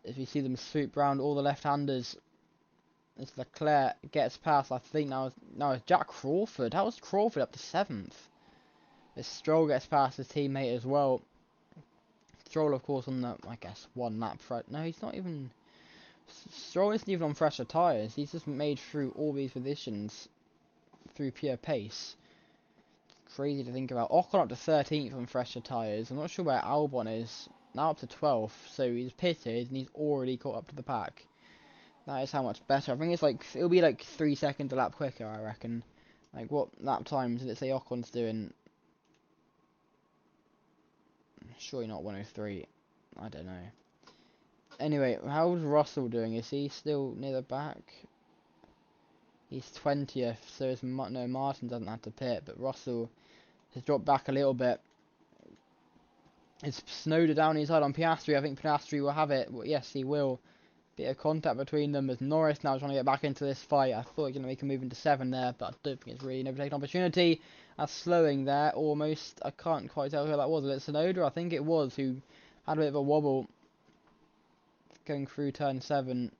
As we see them swoop round all the left-handers, as Leclerc gets past, I think now it's Jack Crawford. How was Crawford up to 7th? As Stroll gets past his teammate as well. Stroll, of course, on the, I guess, 1 lap front. No, he's not even. Stroll isn't even on fresher tyres. He's just made through all these positions through pure pace. Crazy to think about. Ocon up to 13th on fresher tyres. I'm not sure where Albon is. Now up to 12th. So he's pitted and he's already caught up to the pack. That is how much better. I think it's like, it'll be like 3 seconds a lap quicker, I reckon. Like, what lap times did it say Ocon's doing? Surely not 103. I don't know. Anyway, how's Russell doing? Is he still near the back? He's 20th, so it's no, Martin doesn't have to pit, but Russell has dropped back a little bit. It's Snowder down inside on Piastri. I think Piastri will have it. Well, yes, he will. Bit of contact between them as Norris now trying to get back into this fight. I thought he was going to make a move into 7 there, but I don't think it's really an overtaking opportunity. That's slowing there almost. I can't quite tell who that was. Was it Snowder? I think it was, who had a bit of a wobble going through turn 7.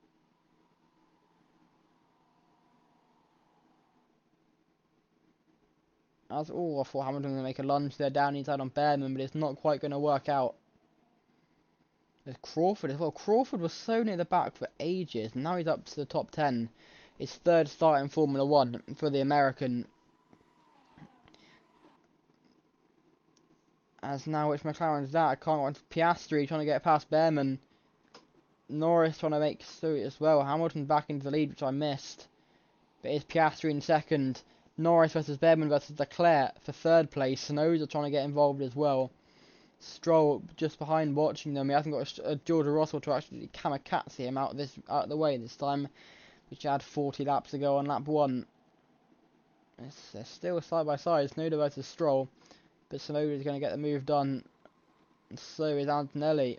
As all, I thought Hamilton was going to make a lunge there down inside on Behrman, but it's not quite going to work out. There's Crawford as well. Crawford was so near the back for ages, and now he's up to the top 10. His 3rd start in Formula 1 for the American. As now, which McLaren's that? I can't want Piastri trying to get past Behrman. Norris trying to make through as well. Hamilton back into the lead, which I missed. But it's Piastri in 2nd. Norris versus Behrman versus Leclerc for 3rd place. Tsunoda trying to get involved as well. Stroll just behind watching them. He hasn't got a George Russell to actually kamikaze him out of the way this time, which had 40 laps to go on lap 1. They're still side by side. Tsunoda versus Stroll, but Tsunoda is going to get the move done, and so is Antonelli.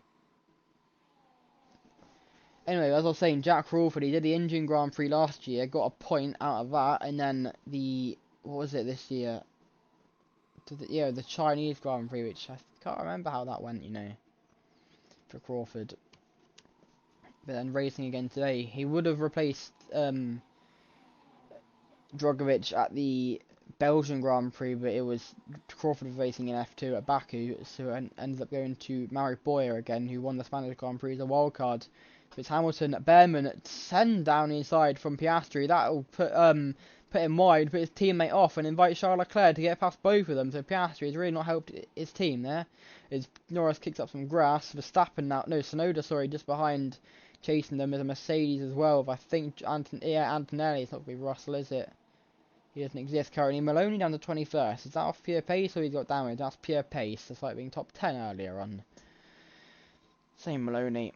Anyway, as I was saying, Jack Crawford, he did the Indian Grand Prix last year, got a point out of that, and then what was it this year? The Chinese Grand Prix, which I can't remember how that went, for Crawford. But then racing again today, he would have replaced Drogovic at the Belgian Grand Prix, but it was Crawford was racing in F2 at Baku, so ended up going to Marek Boyer again, who won the Spanish Grand Prix as a wildcard. So it's Hamilton, Behrman, 10 down inside from Piastri. That'll put him wide, put his teammate off, and invite Charles Leclerc to get past both of them. So Piastri has really not helped his team there. As Norris kicks up some grass. Verstappen now, no, Tsunoda, sorry, just behind, chasing them as a Mercedes as well. But I think Antonelli, it's not going to be Russell, is it? He doesn't exist currently. Maloney down to 21st. Is that off pure pace or he's got damage? That's pure pace. That's like being top 10 earlier on. Same Maloney.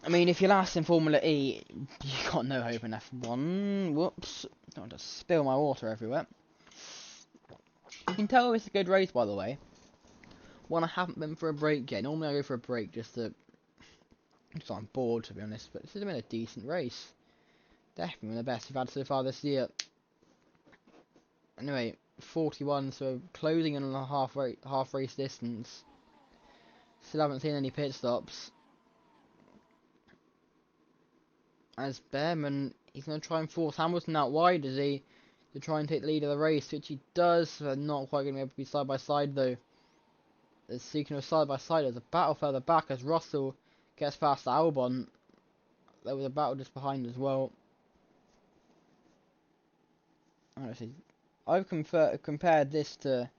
I mean, if you're last in Formula E, you got no hope in F1. Whoops. Don't just spill my water everywhere. You can tell it's a good race, by the way. One I haven't been for a break yet. Normally I go for a break just so I'm bored, to be honest. But this has been a decent race. Definitely one of the best we've had so far this year. Anyway, 41, so closing in on a half race distance. Still haven't seen any pit stops. As Behrman, he's going to try and force Hamilton out wide, is he? To try and take the lead of the race, which he does. But not quite going to be able to be side by side though. Speaking of side by side, there's a battle further back as Russell gets past Albon. There was a battle just behind as well. I've compared this to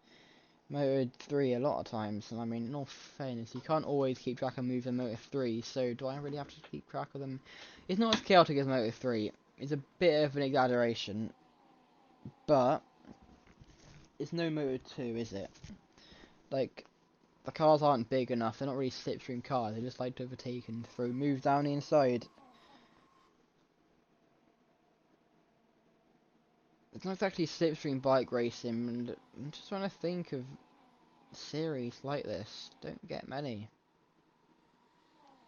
Moto 3 a lot of times, and I mean, in all fairness, you can't always keep track of moves in Moto 3, so do I really have to keep track of them? It's not as chaotic as Moto 3. It's a bit of an exaggeration, but it's no Moto 2, is it? Like, the cars aren't big enough, they're not really slipstream cars, they just like to overtake and throw moves down the inside. It's not exactly slipstream bike racing, and I'm just trying to think of series like this. Don't get many.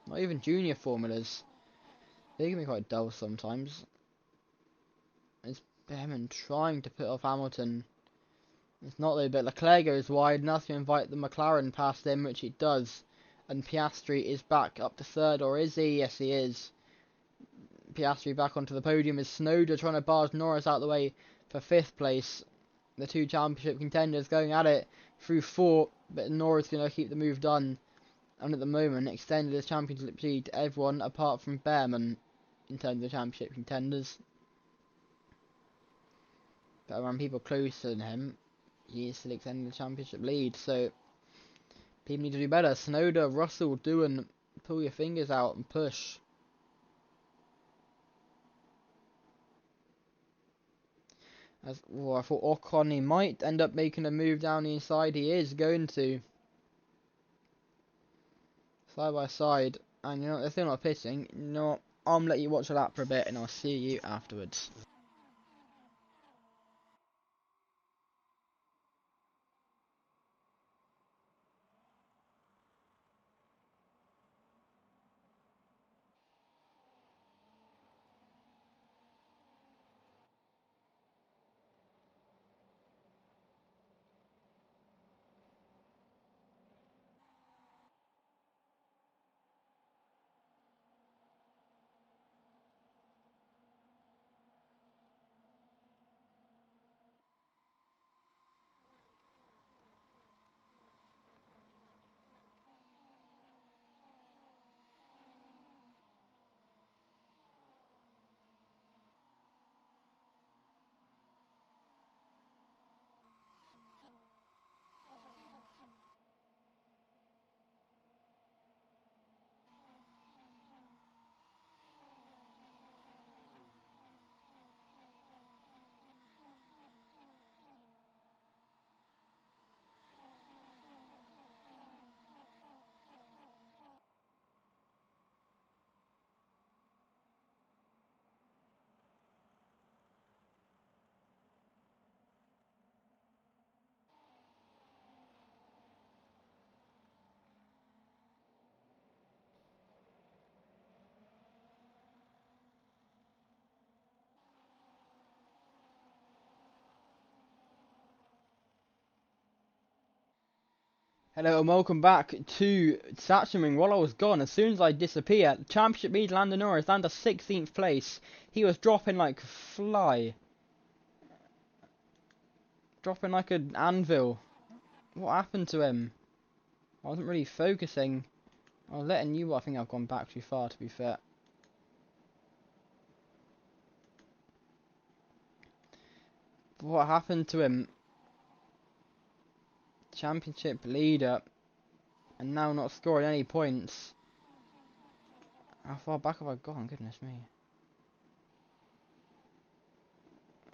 Not even junior formulas. They can be quite dull sometimes. It's Behrman trying to put off Hamilton. It's not though, but Leclerc goes wide, enough to invite the McLaren past him, which it does. And Piastri is back up to 3rd, or is he? Yes, he is. Piastri back onto the podium as Tsunoda trying to barge Norris out of the way for 5th place. The two championship contenders going at it through 4, but Norris going to keep the move done. And at the moment, extended his championship lead to everyone apart from Behrman in terms of championship contenders. But around people closer than him, he is still extending the championship lead. So people need to do better. Tsunoda, Russell, do and pull your fingers out and push. As well, I thought Ocon, he might end up making a move down the inside. He is going to. Side by side. And you know, they're still not pitting. You know what? I'll let you watch a lap for a bit and I'll see you afterwards. Hello and welcome back to Satchering. While I was gone, as soon as I disappear, championship lead Lando Norris down to 16th place. He was dropping like a fly. Dropping like an anvil. What happened to him? I wasn't really focusing. I was letting you, I think I've gone back too far to be fair. What happened to him? Championship leader. And now not scoring any points. How far back have I gone? Goodness me.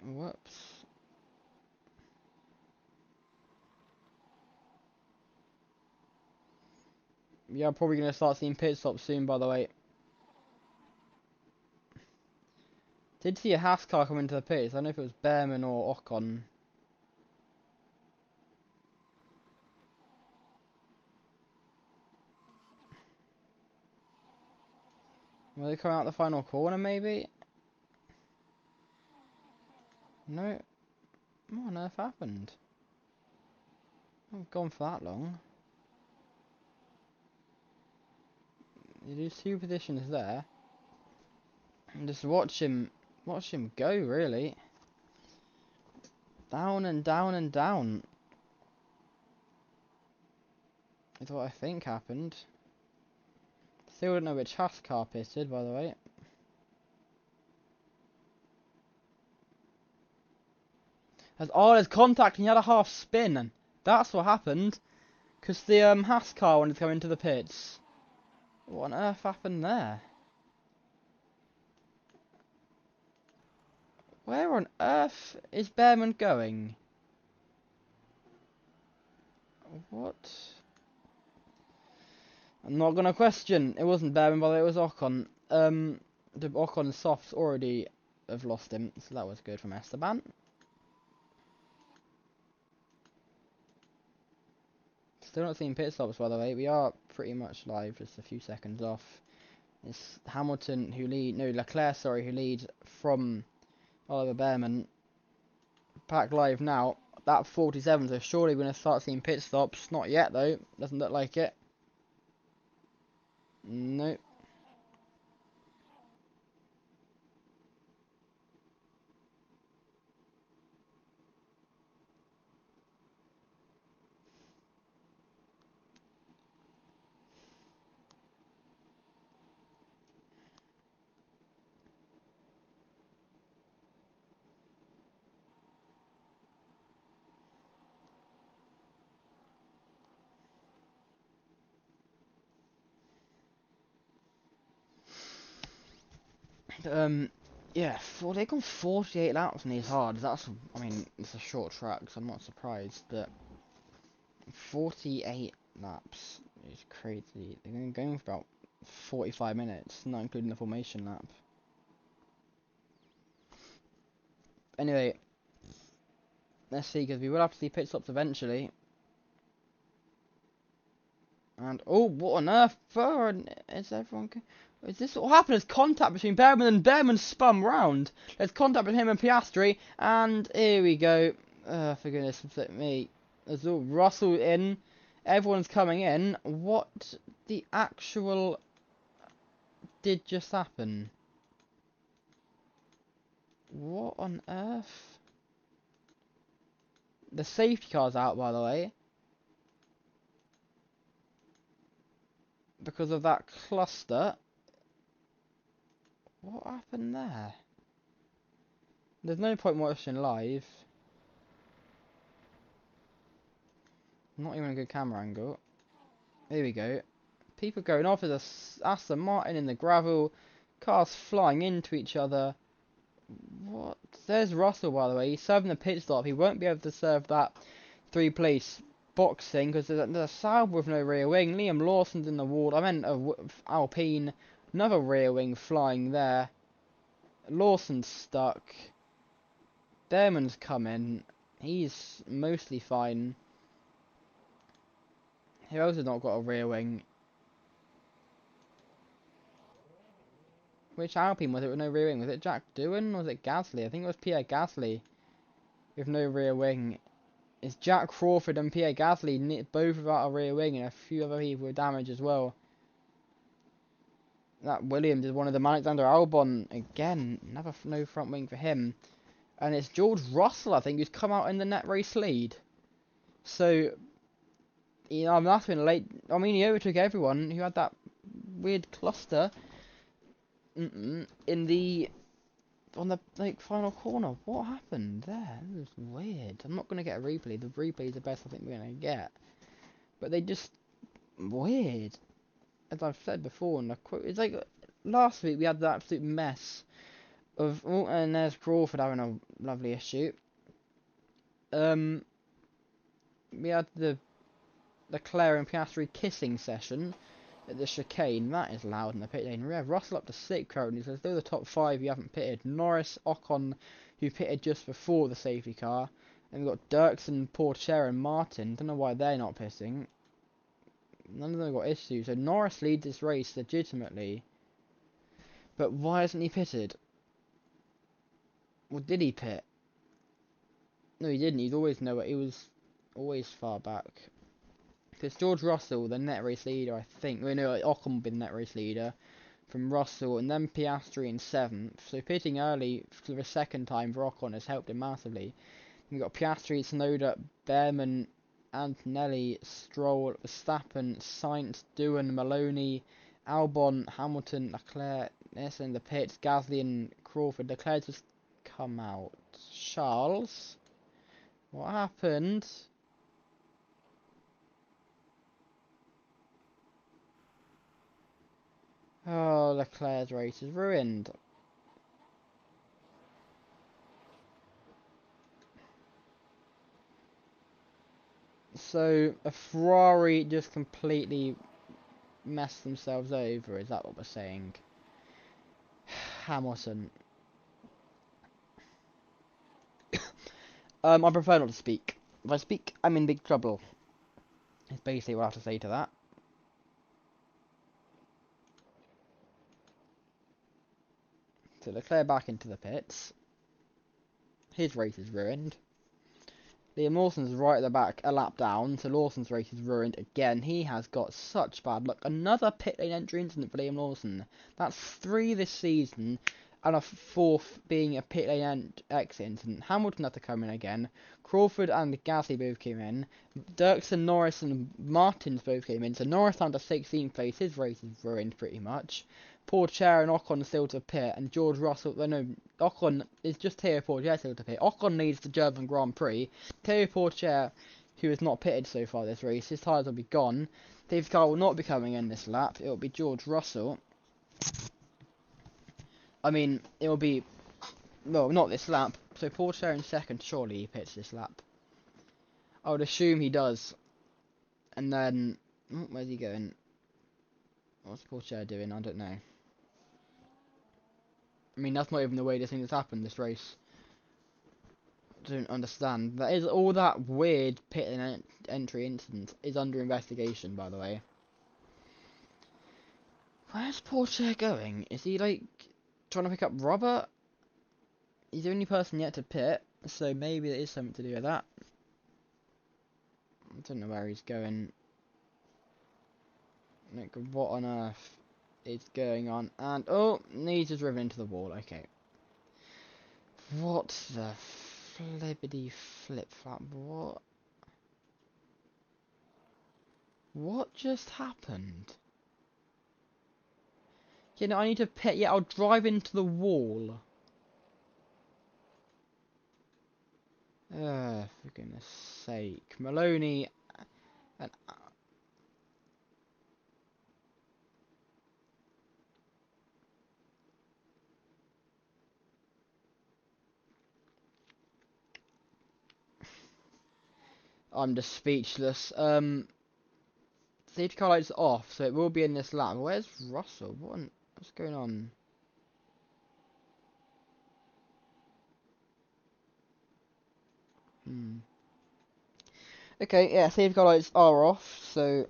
Whoops. Yeah, I'm probably going to start seeing pit stops soon, by the way. Did see a Haas car come into the pits. I don't know if it was Behrman or Ocon. Will they come out the final corner, maybe? No. What on earth happened? I've gone for that long. You do two positions there. And just watch him go, really. Down and down and down. Is what I think happened. Still don't know which Haas car pitted, by the way. There's contact and he had a half spin. That's what happened. Because the Haas car wanted to go into the pits. What on earth happened there? Where on earth is Behrman going? What? I'm not gonna question. It wasn't Behrman, but it was Ocon. The Ocon softs already have lost him, so that was good from Esteban. Still not seeing pit stops, by the way. We are pretty much live, just a few seconds off. It's Hamilton who Leclerc, sorry, who leads from Oliver Behrman. Back live now. That 47, so surely we're gonna start seeing pit stops. Not yet though. Doesn't look like it. Nope. Yeah, they've gone 48 laps in these hards. I mean, it's a short track, so I'm not surprised, but 48 laps is crazy. They're going for about 45 minutes, not including the formation lap. Anyway, let's see, because we will have to see pit stops eventually. And, oh, what on earth? Is everyone... Is this what happened? There's contact between Behrman and Behrman spun round. There's contact between him and Piastri. And here we go. For goodness me. There's all Russell in. Everyone's coming in. What the actual did just happen? What on earth? The safety car's out, by the way. Because of that cluster. What happened there? There's no point watching live. Not even a good camera angle. Here we go. People going off as a Aston Martin in the gravel. Cars flying into each other. What? There's Russell, by the way. He's serving the pit stop. He won't be able to serve that 3-place boxing because there's a Sauber with no rear wing. Liam Lawson's in the wall. I meant Alpine. Another rear wing flying there. Lawson's stuck. Behrman's coming. He's mostly fine. Who else has not got a rear wing? Which Alpine was it with no rear wing? Was it Jack Doohan or was it Gasly? I think it was Pierre Gasly with no rear wing. It's Jack Crawford and Pierre Gasly both without a rear wing and a few other people with damage as well. That Williams is one of them. Alexander Albon again, another no front wing for him. And it's George Russell, I think, who's come out in the net race lead. So, you know, that's been late. I mean, he overtook everyone who had that weird cluster on the final corner. What happened there? It was weird. I'm not gonna get a replay. The replay is the best I think we're gonna get. But they just weird. As I've said before in the quote, it's like last week we had the absolute mess of and there's Crawford having a lovely issue. We had the Leclerc and Piastri kissing session at the chicane. That is loud in the pit lane. We have Russell up to 6th currently, so they're the top 5 who haven't pitted. Norris, Ocon, who pitted just before the safety car. And we've got Dirksen, Porcher and Martin. Don't know why they're not pitting. None of them have got issues. So Norris leads this race legitimately. But why hasn't he pitted? Well, did he pit? No, he didn't. He's always nowhere. He was always far back. Because George Russell, the net race leader, I think. Well, no, Ocon will be the net race leader from Russell, and then Piastri in 7th. So pitting early for the second time for Ocon has helped him massively. We've got Piastri, Tsunoda, Behrman, Antonelli, Stroll, Verstappen, Sainz, Doohan, Maloney, Albon, Hamilton, Leclerc, this in the pits, Gasly and Crawford. Leclerc just come out. Charles, what happened? Oh, Leclerc's race is ruined. So, a Ferrari just completely messed themselves over, is that what we're saying? Hamilton. I prefer not to speak. If I speak, I'm in big trouble. It's basically what I have to say to that. So Leclerc back into the pits. His race is ruined. Liam Lawson's right at the back, a lap down, so Lawson's race is ruined again. He has got such bad luck. Another pit lane entry incident for Liam Lawson. That's 3 this season, and a 4th being a pit lane exit incident. Hamilton had to come in again. Crawford and Gasly both came in. Dirksen, Norris and Martins both came in. So Norris down to 16th place. His race is ruined pretty much. Porcher and Ocon still to pit, and George Russell, no, Ocon is just here, Porcher still to pit. Ocon leads the German Grand Prix. Théo Porcher, who has not pitted so far this race, his tyres will be gone. David Carr will not be coming in this lap, it will be George Russell. I mean, it will be Well, not this lap. So Portier in second, surely he pits this lap. I would assume he does. And then, where's he going? What's Portier doing? I don't know. I mean, that's not even the way this thing has happened, this race. I don't understand. That is all that weird pit and entry incident is under investigation, by the way. Where's Portier going? Is he, like, trying to pick up Robert? He's the only person yet to pit, so maybe there is something to do with that. I don't know where he's going. Like, what on earth is going on? And, oh, he's just driven into the wall, okay. What the flippity flip-flop, what? What just happened? You know, I need to pit, yeah, I'll drive into the wall. For goodness sake. Maloney and... I'm just speechless. Safety car lights off, so it will be in this lap. Where's Russell? What's going on? Okay, yeah, safety car lights are off, so...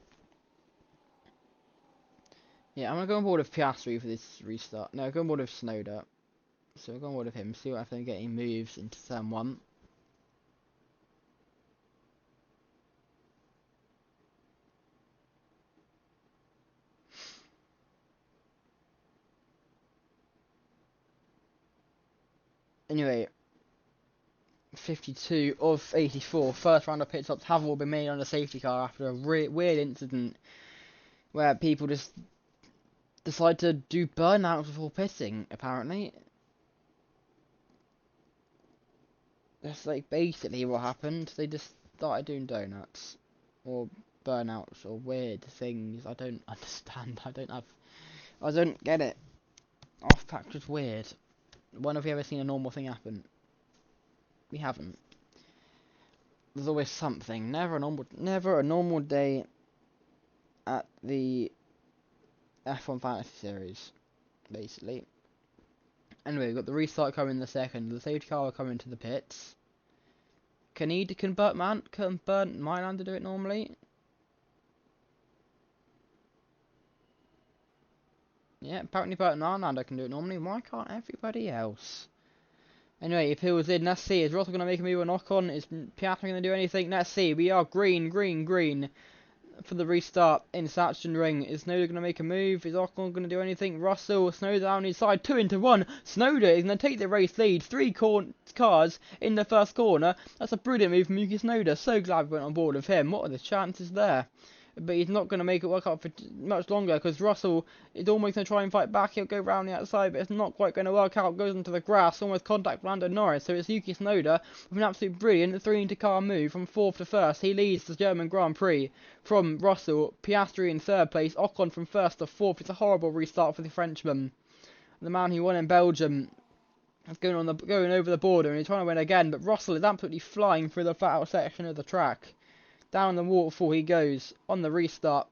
Yeah, I'm gonna go on board with Piastri for this restart. No, go on board with Snowder. So I'll go on board with him, see what if they get any moves into turn 1. Anyway, 52 of 84 first round of pit stops have all been made on a safety car after a weird incident where people just decide to do burnouts before pitting, apparently. That's like basically what happened. They just started doing donuts or burnouts or weird things. I don't understand. I don't get it. Off pack just weird. When have we ever seen a normal thing happen? We haven't. There's always something. Never a normal day at the F1 Fantasy Series, basically. Anyway, we've got the restart coming in the second. The safety car will come into the pits. Can Burt Mailander do it normally? Yeah, apparently Burt Mailander can do it normally. Why can't everybody else? Anyway, if he was in, let's see. Is Russell going to make a move or knock on? Is Piastri going to do anything? Let's see. We are green for the restart in Sachsenring. Is Snowder going to make a move? Is Ocon going to do anything? Russell, Snowder down his side, 2 into 1. Snowder is going to take the race lead. 3 cars in the first corner. That's a brilliant move from Yuki Snowder. So glad we went on board with him. What are the chances there? But he's not going to make it work out for much longer because Russell is almost going to try and fight back. He'll go round the outside, but it's not quite going to work out. Goes into the grass, almost contact with Lando Norris. So it's Yuki Tsunoda with an absolute brilliant 3-car move from 4th to 1st. He leads the German Grand Prix from Russell. Piastri in 3rd place. Ocon from 1st to 4th. It's a horrible restart for the Frenchman. The man who won in Belgium is going over the border and he's trying to win again. But Russell is absolutely flying through the flat out section of the track. Down the waterfall he goes on the restart.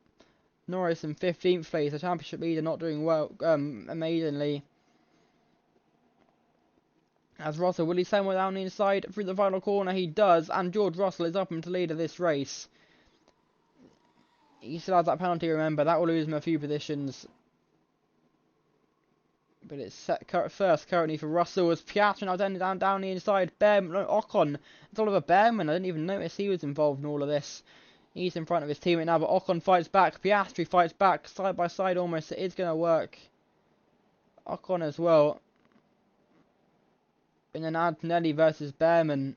Norris in 15th place, the championship leader not doing well, amazingly. As Russell, will he send one down the inside through the final corner? He does, and George Russell is up into lead of this race. He still has that penalty, remember, that will lose him a few positions. But it's set first currently for Russell as Piastri now down the inside. Ocon, it's Oliver Behrman. I didn't even notice he was involved in all of this. He's in front of his teammate now, but Ocon fights back. Piastri fights back, side by side almost. It is going to work. Ocon as well. And then Antonelli versus Behrman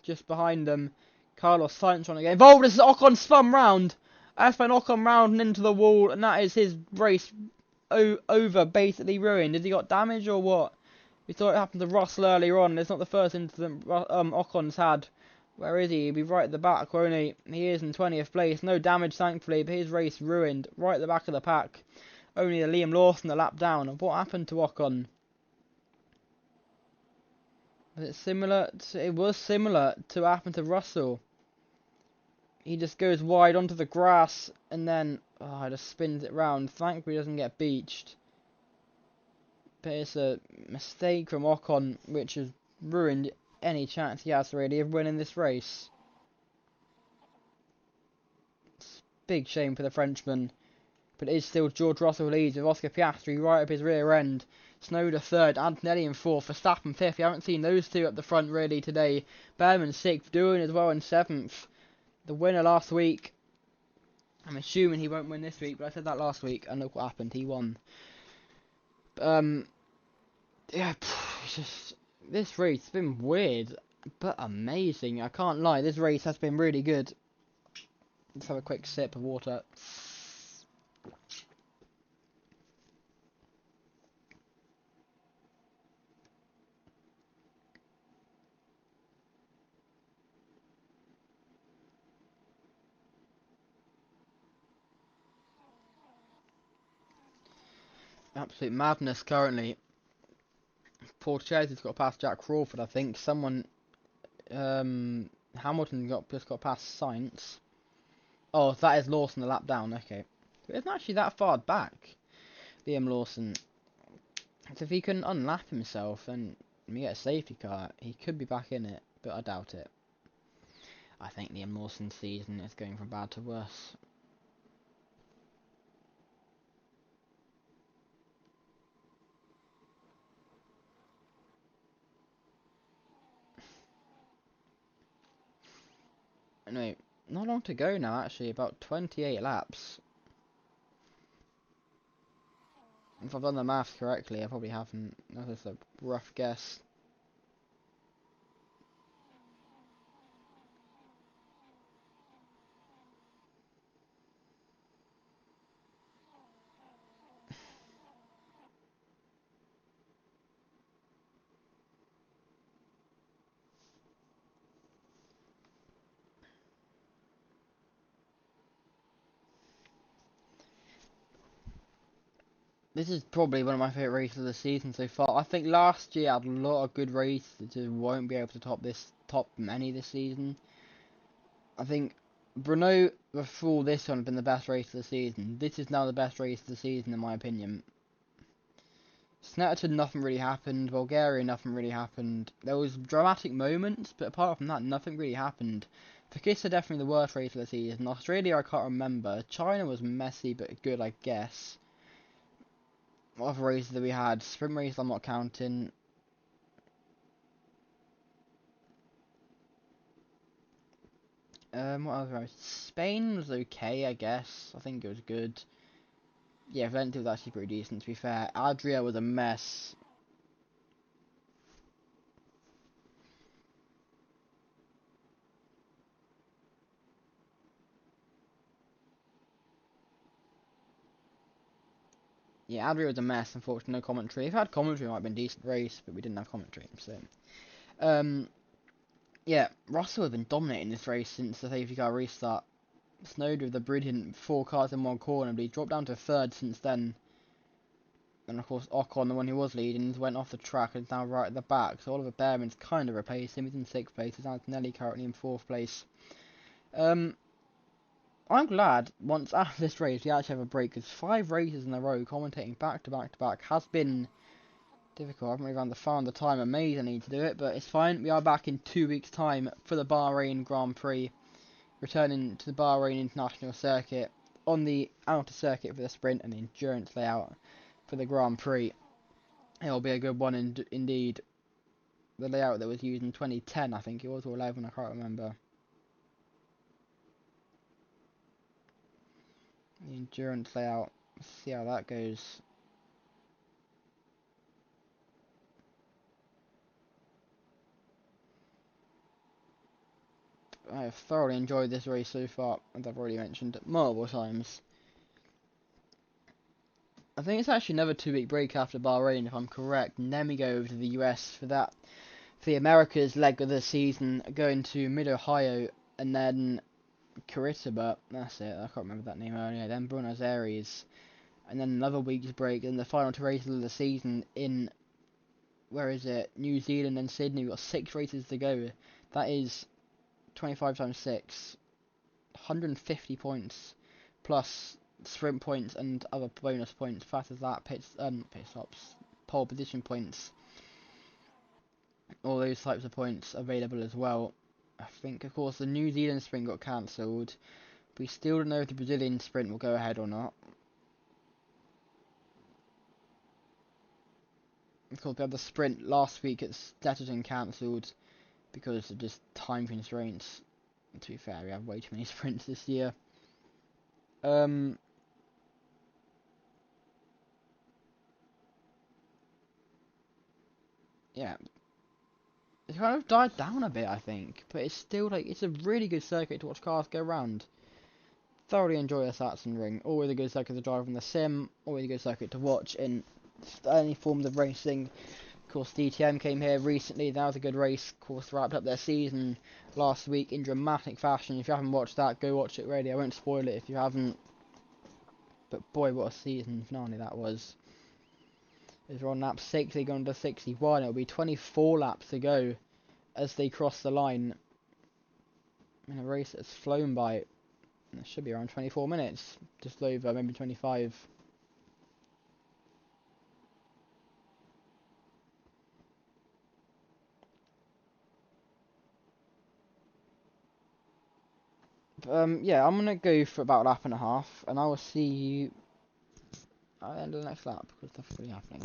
just behind them. Carlos Sainz trying to get involved. This is Ocon spun round. That's when Ocon round and into the wall, and that is his race over, basically ruined. Has he got damage or what? We saw it happen to Russell earlier on. It's not the first incident Ocon's had. Where is he? He'll be right at the back, won't he? He is in 20th place. No damage, thankfully, but his race ruined. Right at the back of the pack. Only Liam Lawson a lap down. And what happened to Ocon? Was it similar? It was similar to what happened to Russell. He just goes wide onto the grass and then just spins it round. Thankfully, he doesn't get beached. But it's a mistake from Ocon, which has ruined any chance he has really of winning this race. It's a big shame for the Frenchman. But it is still George Russell leads with Oscar Piastri right up his rear end. Snowder third, Antonelli in fourth, Verstappen fifth. You haven't seen those two at the front really today. Berman sixth, doing as well in seventh. The winner last week. I'm assuming he won't win this week, but I said that last week, and look what happened. He won. Yeah, it's just this race has been weird, but amazing. I can't lie, this race has been really good. Let's have a quick sip of water. Absolute madness currently. Portuguese's got past Jack Crawford, I think. Hamilton just got past Sainz. Oh, that is Lawson a lap down. Okay, it isn't actually that far back. Liam Lawson. So if he couldn't unlap himself and we get a safety car, he could be back in it, but I doubt it. I think Liam Lawson's season is going from bad to worse. Anyway, not long to go now actually, about 28 laps. If I've done the maths correctly, I probably haven't. That's just a rough guess. This is probably one of my favourite races of the season so far. I think last year had a lot of good races that just won't be able to top many this season. I think Brno before this one had been the best race of the season. This is now the best race of the season in my opinion. Snetterton, nothing really happened. Bulgaria, nothing really happened. There was dramatic moments, but apart from that, nothing really happened. Pakistan definitely the worst race of the season. Australia, I can't remember. China was messy but good, I guess. What other races that we had? Sprint race, I'm not counting. What other race? Spain was okay, I guess. I think it was good. Yeah, Valencia was actually pretty decent, to be fair. Adria was a mess. Yeah, Adria was a mess, unfortunately, no commentary. If I had commentary, it might have been a decent race, but we didn't have commentary, so... Yeah, Russell has been dominating this race since the safety car restart. Snowed with the brilliant 4 cars in one corner, but he dropped down to third since then. And of course, Ocon, the one who was leading, went off the track and is now right at the back. So Oliver Behrman's kind of replaced him. He's in 6th place. It's Antonelli currently in 4th place. I'm glad once after this race we actually have a break, because 5 races in a row commentating back to back to back has been difficult. I haven't really found the time amazingly to do it, but it's fine. We are back in 2 weeks' time for the Bahrain Grand Prix, returning to the Bahrain International Circuit on the outer circuit for the sprint and the endurance layout for the Grand Prix. It'll be a good one indeed. The layout that was used in 2010, I think it was, or 11, I can't remember. The endurance layout, let's see how that goes. I have thoroughly enjoyed this race so far, as I've already mentioned multiple times. I think it's actually another 2 week break after Bahrain, if I'm correct, and then we go over to the US for the Americas leg of the season, going to Mid-Ohio, and then Curitiba, that's it, I can't remember that name earlier, then Buenos Aires, and then another week's break, and the final 2 races of the season in where is it? New Zealand and Sydney. We've got 6 races to go. That is 25 times 6, 150 points, plus sprint points and other bonus points. Fast as that, pit stops, pole position points, all those types of points available as well. I think, of course, the New Zealand sprint got cancelled. We still don't know if the Brazilian sprint will go ahead or not. Of course, we had the sprint last week at Stetterton cancelled because of just time constraints. To be fair, we have way too many sprints this year. Yeah, it's kind of died down a bit, I think, but it's still like it's a really good circuit to watch cars go around. Thoroughly enjoy a Sachsenring. Always a good circuit to drive in the sim. Always a good circuit to watch in any forms of racing. Of course, DTM came here recently. That was a good race. Of course, wrapped up their season last week in dramatic fashion. If you haven't watched that, go watch it already. I won't spoil it if you haven't. But boy, what a season finale that was. As we're on lap 60, going to 61. It'll be 24 laps to go as they cross the line in a race that's flown by. It should be around 24 minutes, just over, maybe 25. Yeah, I'm gonna go for about a lap and a half, and I will see you at the end of the next lap because stuff's really happening.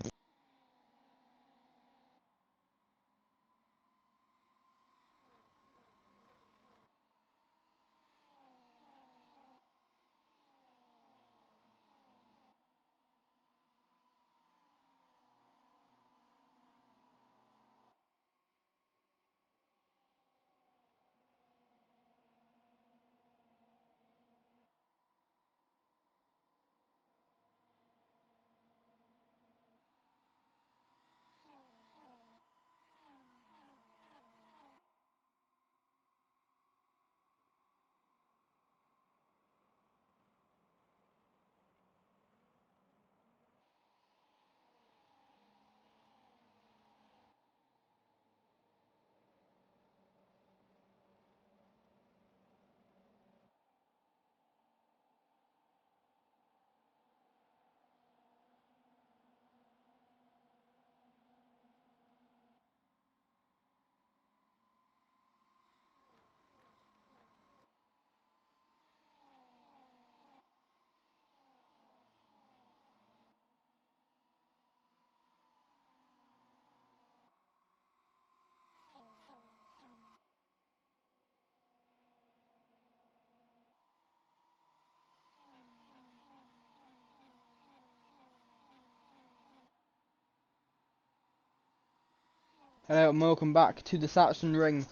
Hello and welcome back to the Sachsenring.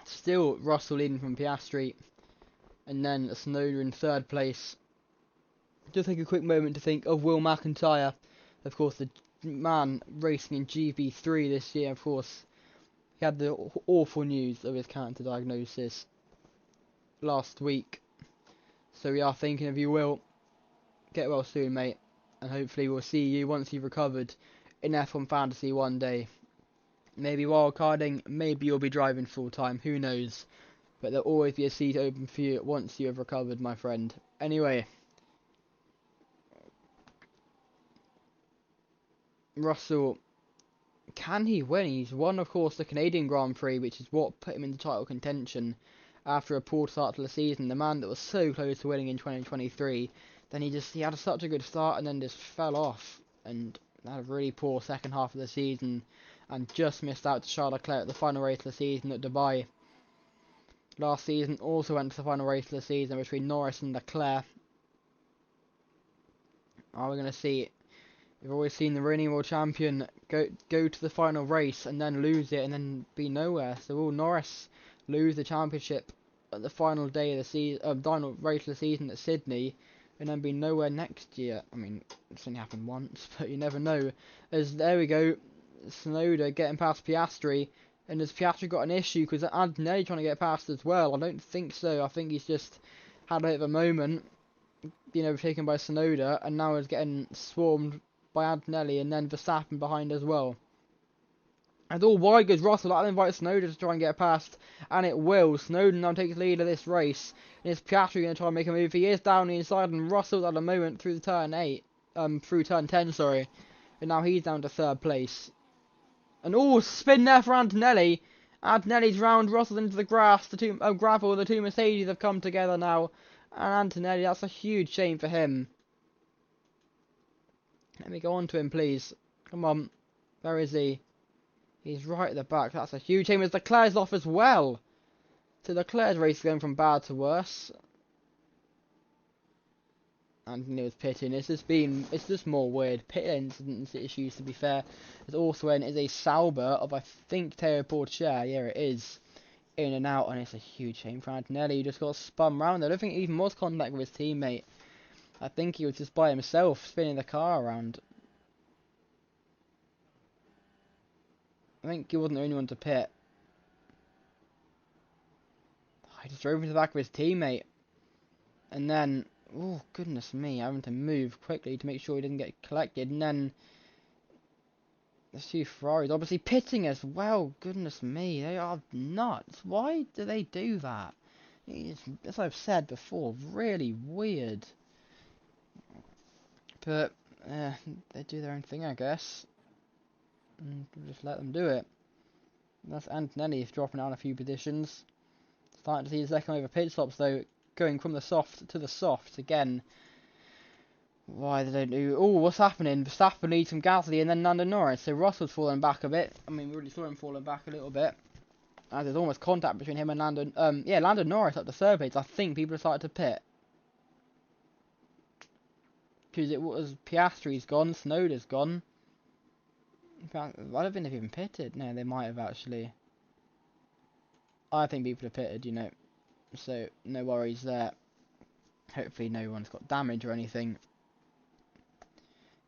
Still Russell leading from Piastri, and then Tsunoda in 3rd place. Just take a quick moment to think of Will McIntyre, of course the man racing in GP3 this year. Of course, he had the awful news of his cancer diagnosis last week, so we are thinking of you, Will. Get well soon, mate, and hopefully we'll see you once you've recovered in F1 Fantasy one day. Maybe wildcarding, maybe you'll be driving full time, who knows, but there'll always be a seat open for you once you have recovered, my friend. Anyway, Russell, can he win? He's won, of course, the Canadian Grand Prix, which is what put him into title contention after a poor start to the season. The man that was so close to winning in 2023, then he had such a good start and then just fell off and had a really poor second half of the season and just missed out to Charles Leclerc at the final race of the season at Dubai. Last season also went to the final race of the season between Norris and Leclerc. Are we going to see it? We've always seen the reigning world champion go to the final race and then lose it and then be nowhere. So will Norris lose the championship at the final day of the season, final race of the season at Sydney, and then be nowhere next year? I mean, it's only happened once, but you never know. As there we go, Tsunoda getting past Piastri, and has Piastri got an issue because Antonelli trying to get past as well? I don't think so. I think he's just had a bit of a moment, being overtaken by Tsunoda, and now is getting swarmed by Antonelli and then Verstappen behind as well. And all wide goes Russell. That'll invite Snowden to try and get past. And it will. Snowden now takes lead of this race. And it's Piastri going to try and make a move. He is down the inside. And Russell at the moment through the turn 8. Through turn 10, sorry. And now he's down to 3rd place. And spin there for Antonelli. Antonelli's round Russell into the grass. The two gravel. The two Mercedes have come together now. And Antonelli, that's a huge shame for him. Let me go on to him, please. Come on. Where is he? He's right at the back. That's a huge shame as Leclerc's off as well. So Leclerc's race is going from bad to worse. Anthony was pitting. It's just more weird. Pit incidents issues, to be fair. There's also is a Sauber of, I think, Teo Porcher. Yeah, it is. In and out, and it's a huge shame for Antonelli. He just got spun round. I don't think he even was contact with his teammate. I think he was just by himself, spinning the car around. I think he wasn't the only one to pit. He just drove into the back of his teammate. And then, oh goodness me, having to move quickly to make sure he didn't get collected. And then, the two Ferraris obviously pitting as well. Goodness me, they are nuts. Why do they do that? As I've said before, really weird. But, they do their own thing, I guess. And we'll just let them do it. That's Antonelli dropping down a few positions. Starting to see the second wave of pit stops though, going from the soft to the soft again. Why they don't do... Oh, what's happening? Verstappen leads from Gasly and then Lando Norris. So Russell's falling back a bit. I mean, we already saw him falling back a little bit. As there's almost contact between him and Lando... Lando Norris up the surveys. I think people have started to pit. Because it was Piastri's gone, Snowden's gone. In fact, I don't think they've even pitted. No, they might have actually. I think people have pitted, you know. So, no worries there. Hopefully no one's got damage or anything.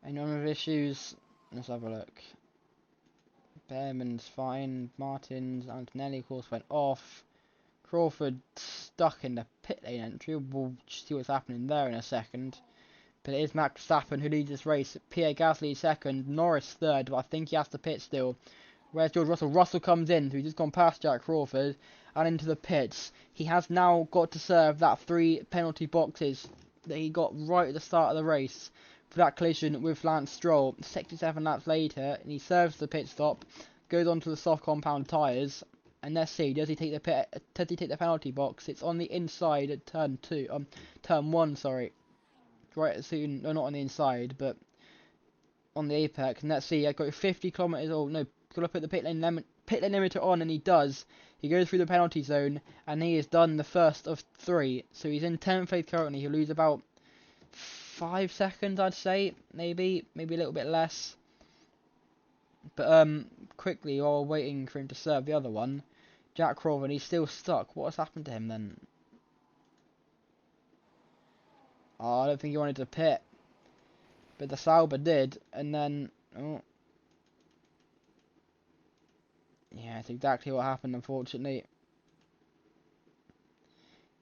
Any other issues? Let's have a look. Behrman's fine. Martins, Antonelli, of course, went off. Crawford stuck in the pit lane entry. We'll see what's happening there in a second. But it is Max Verstappen who leads this race. Pierre Gasly second, Norris third, but I think he has to pit still. Where's George Russell? Russell comes in, so he's just gone past Jack Crawford and into the pits. He has now got to serve that 3 penalty boxes that he got right at the start of the race for that collision with Lance Stroll. 67 laps later, and he serves the pit stop, goes on to the soft compound tyres, and let's see, does he take the penalty box? It's on the inside at turn 1, sorry. Right soon, no, not on the inside, but on the apex. And let's see, I got 50 kilometers. Oh no, got to put the pit lane limiter on, and he does. He goes through the penalty zone, and he has done the first of 3. So he's in 10th place currently. He'll lose about 5 seconds, I'd say, maybe a little bit less. But quickly, while waiting for him to serve the other one, Jack Crawford, he's still stuck. What has happened to him then? Oh, I don't think he wanted to pit. But the Sauber did, and then... Oh. Yeah, it's exactly what happened, unfortunately.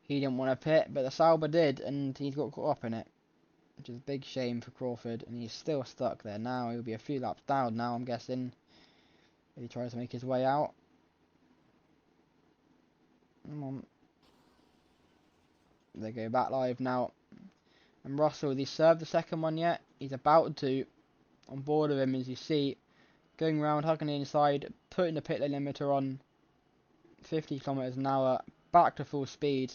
He didn't want to pit, but the Sauber did, and he's got caught up in it. Which is a big shame for Crawford, and he's still stuck there now. He'll be a few laps down now, I'm guessing. If he tries to make his way out. Come on. They go back live now. And Russell, has he served the second one yet? He's about to. On board of him, as you see. Going around, hugging the inside, putting the pit lane limiter on. 50 kilometers an hour. Back to full speed.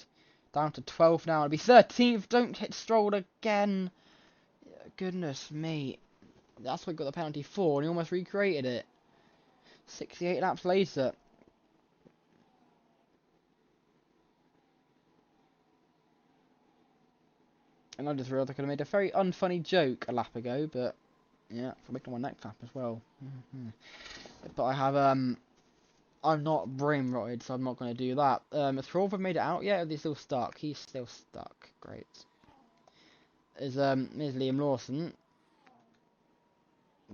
Down to 12 now. It'll be 13th. Don't hit Stroll again. Goodness me. That's what he got the penalty for, and he almost recreated it. 68 laps later. And I just realised I could have made a very unfunny joke a lap ago, but yeah, for making my next lap as well. But I have I'm not brain rotted, so I'm not going to do that. Has Crawford made it out yet? Or is he still stuck? He's still stuck. Great. There's Liam Lawson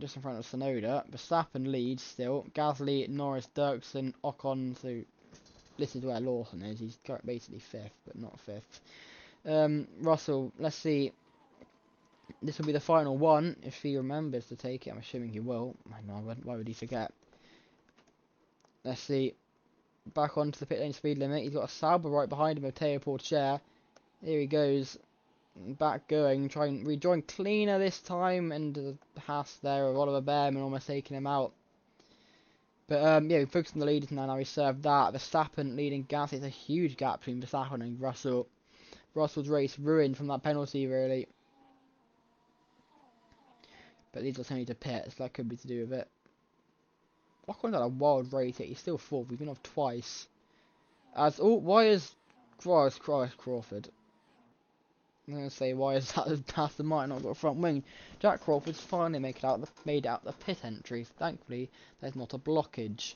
just in front of Sonoda. Verstappen leads still. Gasly, Norris, Dirksen, Ocon. So this is where Lawson is. He's basically 5th, but not 5th. Russell, let's see. This will be the final one if he remembers to take it. I'm assuming he will. I know, why would he forget? Let's see. Back onto the pit lane speed limit. He's got a Sauber right behind him, Matteo Porcher. Here he goes. Back going, trying rejoin cleaner this time, and the Haas there of Oliver Behrman almost taking him out. But yeah, focusing on the leaders now. Now he served that. Verstappen leading Gasly. It's a huge gap between Verstappen and Russell. Russell's race ruined from that penalty, really. But these are only to pit, so that could be to do with it. Ocon's had a wild race yet. He's still fourth. We've been off twice. As why is Crawford? I'm gonna say why is that Aston Martin not got a front wing? Jack Crawford's finally made out the pit entry. Thankfully, there's not a blockage.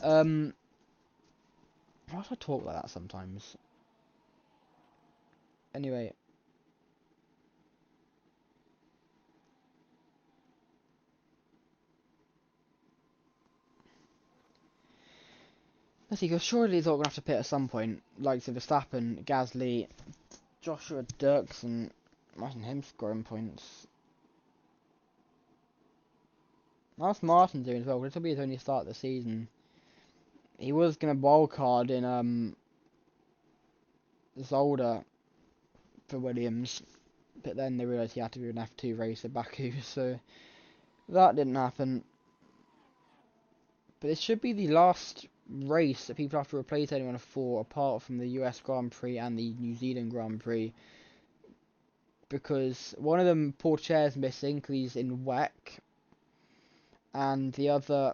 Why do I talk like that sometimes? Anyway. Let's see, because surely he's all going to have to pit at some point. Like Verstappen, Gasly, Joshua Dirksen. Imagine him scoring points. How's Martin doing as well? This will be his only start of the season. He was going to wildcard in Zolder for Williams. But then they realised he had to do an F2 race at Baku, so that didn't happen. But it should be the last race that people have to replace anyone for, apart from the US Grand Prix and the New Zealand Grand Prix. Because one of them, Porcher's missing because he's in WEC. And the other,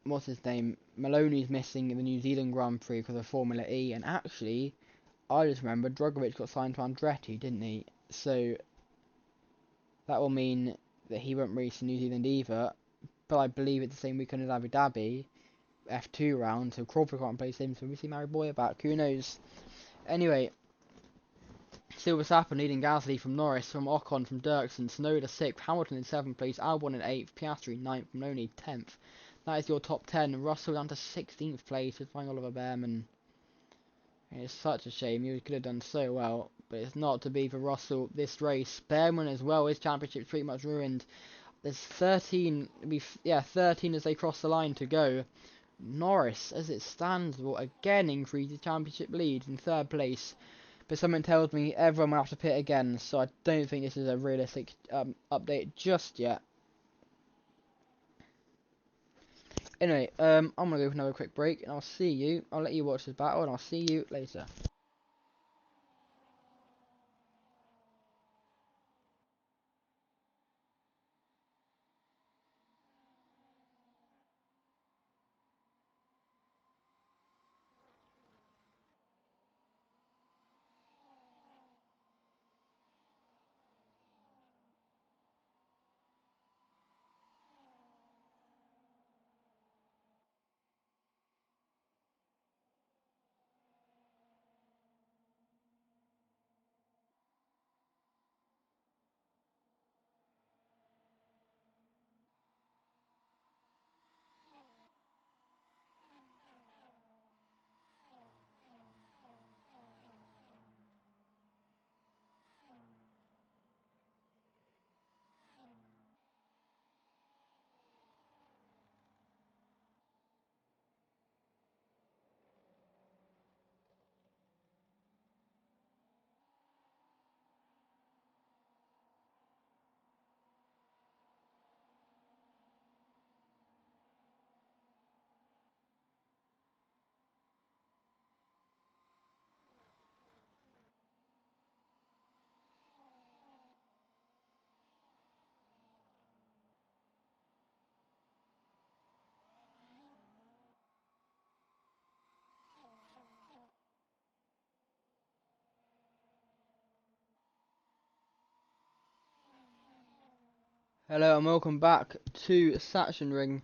what's his name? Maloney's missing in the New Zealand Grand Prix because of Formula E. And actually, I just remember Drugovich got signed to Andretti, didn't he? So that will mean that he won't race in New Zealand either. But I believe it's the same weekend as Abu Dhabi, F2 round, so Crawford can't place him, so we see Mary Boyer back, who knows. Anyway, still Verstappen leading Gasly from Norris, from Ocon, from Dirksen, Tsunoda 6th, Hamilton in 7th place, Albon in 8th, Piastri 9th, Maloney 10th. That is your top 10. Russell down to 16th place, with Oliver Behrman. It's such a shame, he could have done so well, but it's not to be for Russell this race. Behrman as well, his championship's pretty much ruined. There's 13, 13 as they cross the line to go. Norris, as it stands, will again increase his championship lead in 3rd place. But something tells me everyone will have to pit again, so I don't think this is a realistic update just yet. Anyway, I'm going to go for another quick break, and I'll let you watch this battle, and I'll see you later. Hello and welcome back to Sachsenring,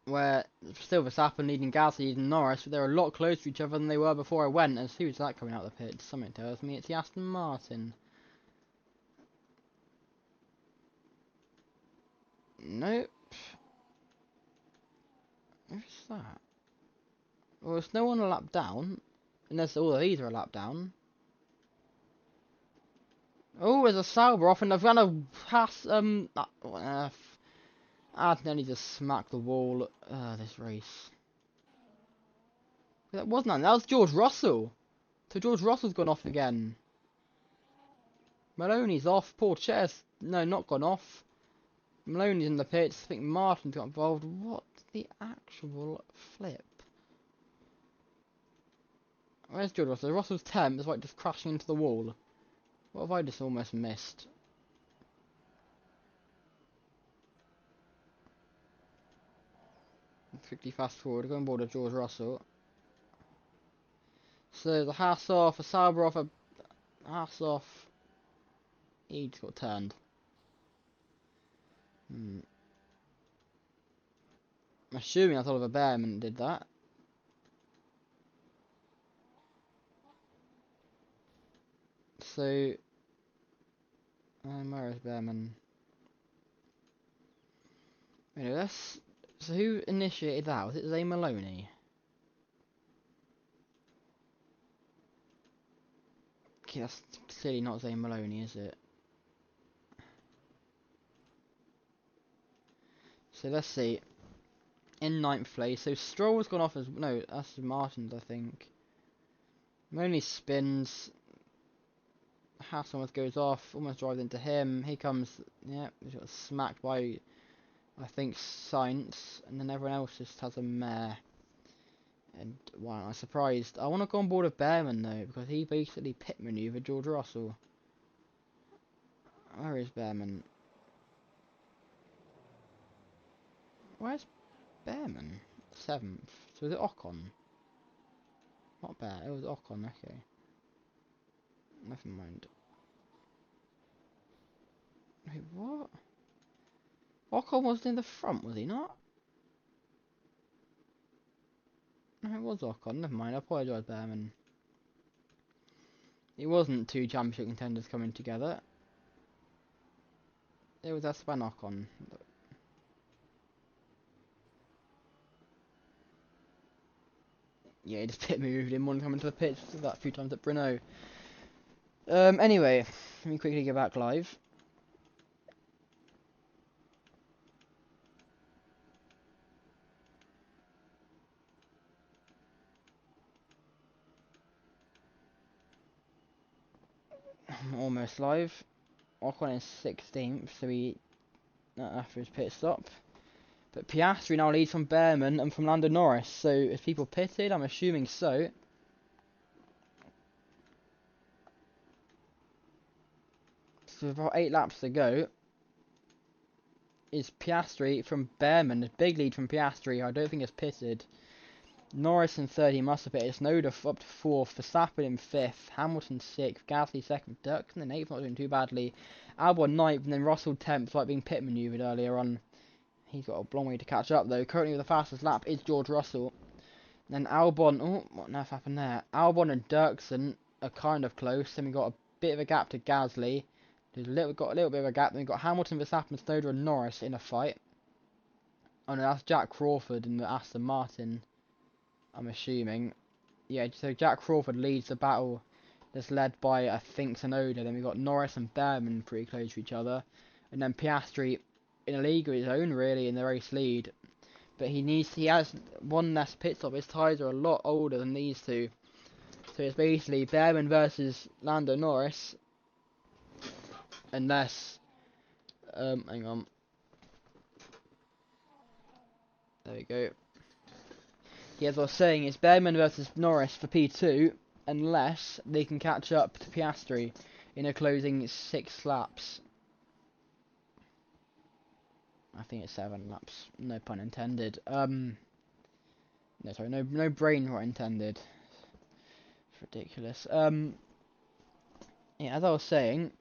where still Verstappen leading Gasly leading Norris, but they're a lot closer to each other than they were before I went. And who's that coming out of the pit? Something tells me it's the Aston Martin. Nope. Who's that? Well, there's no one a lap down, unless all of these are a lap down. Oh, there's a Sauber off, and I've got a pass. What on earth? Antonelli just smacked the wall. This race. That wasn't that was George Russell. So George Russell's gone off again. Maloney's off. Poor Chess. No, not gone off. Maloney's in the pits. I think Martin's got involved. What the actual flip? Where's George Russell? Russell's 10th. It's like just crashing into the wall. What have I just almost missed? Quickly fast forward. Go on board with George Russell. So the Hasselhoff, a Sauber off, a Hasselhoff. He just got turned. I'm assuming that's Oliver Bearman did that. So, where is Bearman? Anyway, that's... So who initiated that? Was it Zane Maloney? Okay, that's clearly not Zane Maloney, is it? So let's see. In 9th place, so Stroll's gone off as... No, that's Martin's, I think. Maloney spins. Hasselhoff goes off, almost drives into him. He comes... Yeah, he got smacked by... I think Sainz, and then everyone else just has a mare. And wow, I'm surprised. I want to go on board with Bearman though, because he basically pit maneuvered George Russell. Where is Bearman? Where's Bearman? 7th. So was it Ocon? Not bad. It was Ocon. Okay. Never mind. Wait, what? Ocon wasn't in the front, was he not? No, it was Ocon. Never mind. I apologise, Bearman. It wasn't two championship contenders coming together. It was Esteban Ocon. Yeah, he just pit moved him one coming to the pits that few times at Brno. Anyway, let me quickly get back live. Almost live. Ocon is 16th, so he after his pit stop. But Piastri now leads from Bearman and from Lando Norris. So is people pitted? I'm assuming so. So with about 8 laps to go. Is Piastri from Bearman? A big lead from Piastri. I don't think it's pitted. Norris in 30 must have pitted. Snowder up to 4th. Verstappen in 5th. Hamilton 6th. Gasly 2nd. Dirksen in 8th. Not doing too badly. Albon 9th. And then Russell 10th. Like being pit manoeuvred earlier on. He's got a long way to catch up though. Currently with the fastest lap is George Russell. Then Albon. Oh, what on earth happened there? Albon and Dirksen are kind of close. Then we got a bit of a gap to Gasly. Got a little bit of a gap. Then we got Hamilton, Verstappen, Snowder, and Norris in a fight. Oh no, that's Jack Crawford in the Aston Martin. I'm assuming. Yeah, so Jack Crawford leads the battle that's led by, I think, Tsunoda. Then we've got Norris and Bearman pretty close to each other. And then Piastri in a league of his own, really, in the race lead. But he has one less pit stop. His tyres are a lot older than these two. So it's basically Bearman versus Lando Norris. Unless, hang on. There we go. Yeah, as I was saying, it's Bearman versus Norris for P2, unless they can catch up to Piastri in a closing 6 laps. I think it's 7 laps. No pun intended. No, sorry, no brain rot intended. It's ridiculous. Yeah, as I was saying,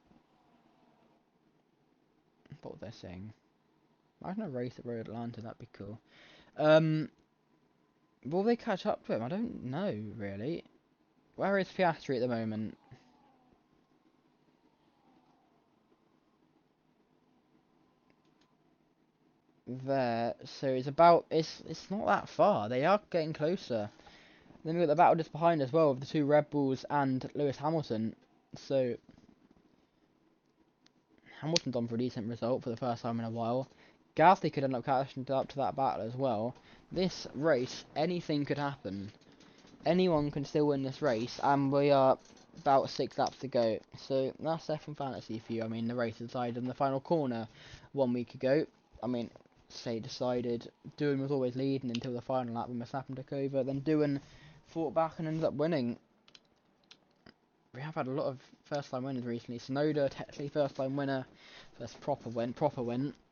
what was I saying? Imagine a race at Road Atlanta. That'd be cool. Will they catch up to him? I don't know, really. Where is Piastri at the moment? There. So it's about... It's not that far. They are getting closer. Then we've got the battle just behind as well, of the 2 Red Bulls and Lewis Hamilton. So... Hamilton's on for a decent result for the first time in a while. Gasly could end up catching up to that battle as well. This race, anything could happen. Anyone can still win this race, and we are about 6 laps to go. So that's F1 Fantasy for you. I mean, the race decided in the final corner 1 week ago. I mean, say decided. Doohan was always leading until the final lap when Verstappen took over. Then Doohan fought back and ended up winning. We have had a lot of first-time winners recently. Tsunoda, technically first-time winner, first proper win.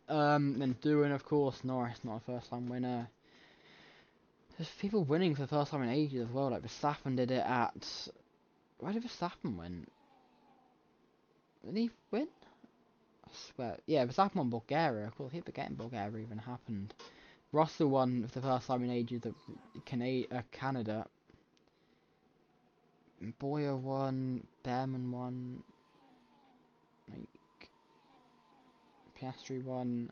Then Doohan, of course. Norris, not a first-time winner. There's people winning for the first time in ages as well. Like Verstappen did it at. Where did Verstappen win? Did he win? I swear. Yeah, Verstappen won Bulgaria. Of course, forgetting Bulgaria even happened. Russell won for the first time in ages at Canada. Boyer won. Behrman won. Like Piastri won.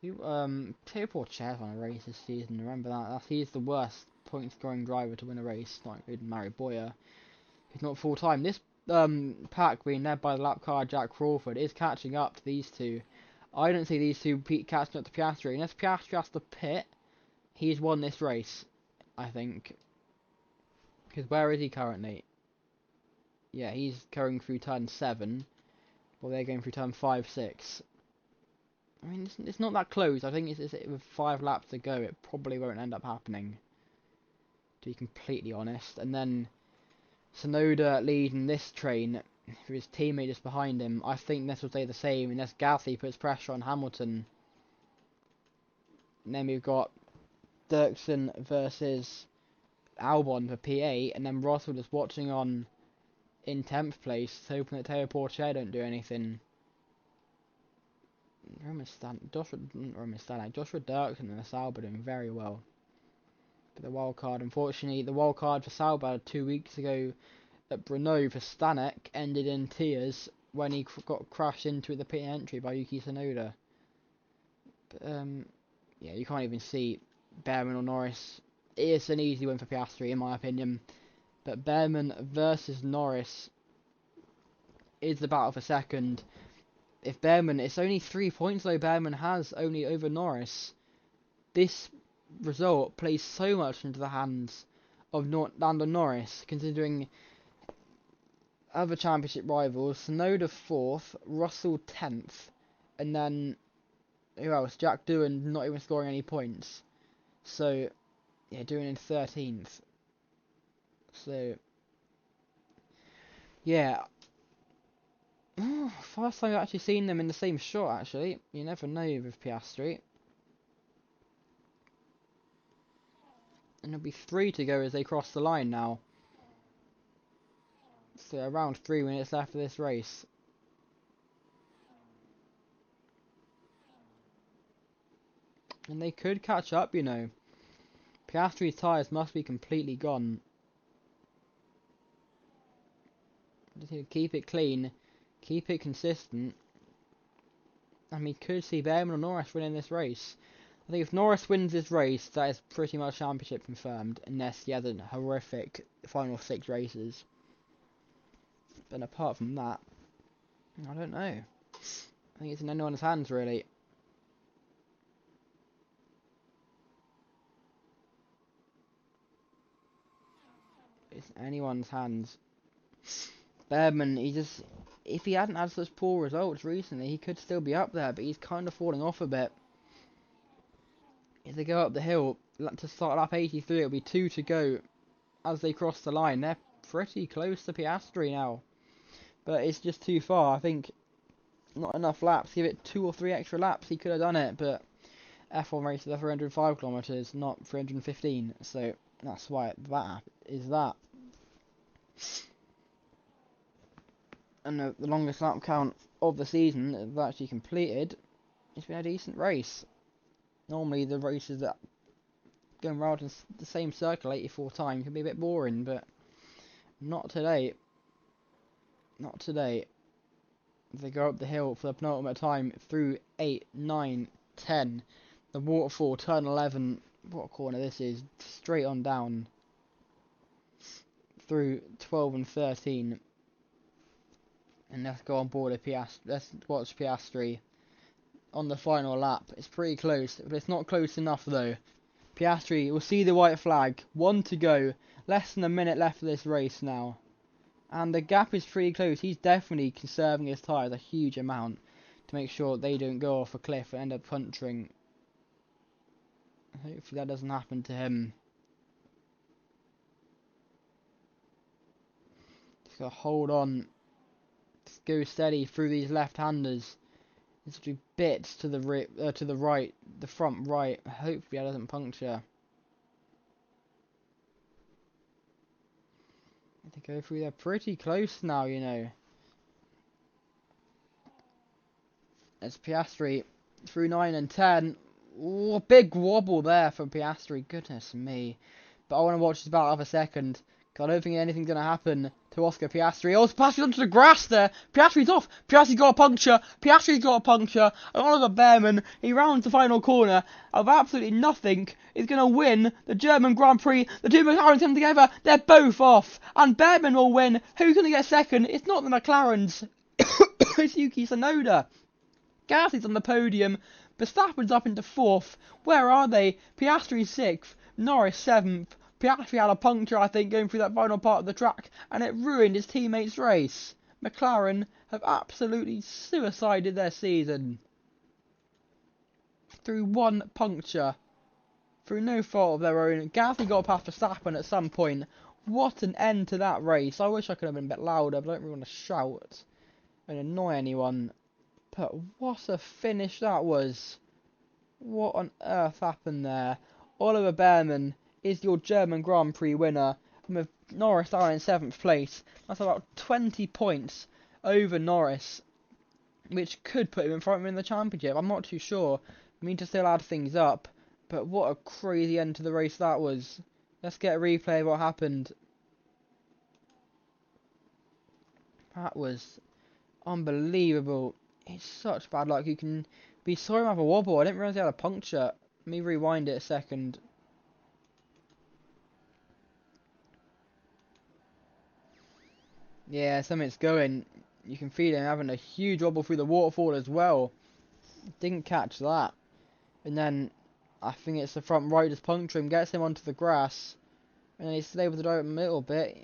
Poor Chaz won a race this season. Remember that? He's the worst point-scoring driver to win a race, not including Mary Boyer. He's not full-time. This pack being led by the lap car Jack Crawford is catching up to these two. I don't see these two catching up to Piastri. Unless Piastri has to pit, he's won this race, I think. Because where is he currently? Yeah, he's going through turn 7. Well, they're going through turn 5, 6. I mean, it's not that close. I think it's with 5 laps to go, it probably won't end up happening, to be completely honest. And then Tsunoda leading this train, with his teammate just behind him. I think this will stay the same unless Gasly puts pressure on Hamilton. And then we've got Dirksen versus Albon for P8, and then Russell just watching on in 10th place, hoping that Teo Porcher don't do anything. Joshua Dirksen and Sauber doing very well. But the wild card, unfortunately, the wild card for Sauber 2 weeks ago at Brno for Stanek ended in tears when he got crashed into at the pit entry by Yuki Tsunoda. But, yeah, you can't even see Behrman or Norris. It's an easy win for Piastri, in my opinion. But Behrman versus Norris is the battle for second. If Behrman, it's only 3 points though Behrman has only over Norris. This result plays so much into the hands of Lando Norris, considering other championship rivals. Tsunoda 4th, Russell 10th, and then who else? Jack Doohan not even scoring any points. So yeah, Doohan in 13th. So yeah. First time I've actually seen them in the same shot, actually. You never know with Piastri. And there'll be 3 to go as they cross the line now. So around 3 minutes left of this race. And they could catch up, you know. Piastri's tyres must be completely gone. Just need to keep it clean, keep it consistent. And we could see Behrman or Norris winning this race. I think if Norris wins this race, that is pretty much championship confirmed, unless he has a horrific final 6 races. But apart from that, I don't know. I think it's in anyone's hands, really. It's in anyone's hands. Behrman, if he hadn't had such poor results recently, he could still be up there, but he's kind of falling off a bit. If they go up the hill to start lap 83, it'll be 2 to go as they cross the line. They're pretty close to Piastri now, but it's just too far. I think not enough laps. Give it 2 or 3 extra laps, he could have done it, but F1 races are 305 kilometers, not 315, so that's why that is that. And the longest lap count of the season is actually completed. It's been a decent race. Normally the races that going around in the same circle 84 times can be a bit boring, but not today. Not today. They go up the hill for the penultimate time through 8, 9, 10. The waterfall, turn 11. What corner this is? Straight on down through 12 and 13. And let's go on board a Piastri. Let's watch Piastri on the final lap. It's pretty close, but it's not close enough though. Piastri will see the white flag. 1 to go. Less than a minute left of this race now. And the gap is pretty close. He's definitely conserving his tyres a huge amount to make sure they don't go off a cliff and end up puncturing. Hopefully that doesn't happen to him. Just gotta hold on. Just go steady through these left-handers. There's two bits to the right, the front right. Hopefully that doesn't puncture. They go through there pretty close now, you know. There's Piastri through 9 and 10. Ooh, a big wobble there from Piastri. Goodness me. But I want to watch this battle for a second. Because I don't think anything's going to happen to Oscar Piastri. Oh, Piastri's onto the grass there. Piastri's off. Piastri's got a puncture. Piastri's got a puncture. And Oliver Behrman, he rounds the final corner of absolutely nothing. Is going to win the German Grand Prix. The two McLarens come together. They're both off. And Behrman will win. Who's going to get second? It's not the McLarens. It's Yuki Tsunoda. Gasly's on the podium. Verstappen's up into 4th. Where are they? Piastri's 6th. Norris 7th. Piastri had a puncture, I think, going through that final part of the track, and it ruined his teammate's race. McLaren have absolutely suicided their season. Through one puncture. Through no fault of their own. Gasly got past Verstappen at some point. What an end to that race. I wish I could have been a bit louder, but I don't really want to shout and annoy anyone. But what a finish that was. What on earth happened there? Oliver Behrman is your German Grand Prix winner, with Norris down in 7th place. That's about 20 points over Norris, which could put him in front of him in the championship. I'm not too sure. I mean to still add things up, but what a crazy end to the race that was. Let's get a replay of what happened. That was unbelievable. It's such bad luck. You can be sorry about a wobble. I didn't realise he had a puncture. Let me rewind it a second. Yeah, something's going. You can feel him having a huge wobble through the waterfall as well. Didn't catch that. And then, I think it's the front right just puncturing, gets him onto the grass. And then he's still able to drive a little bit.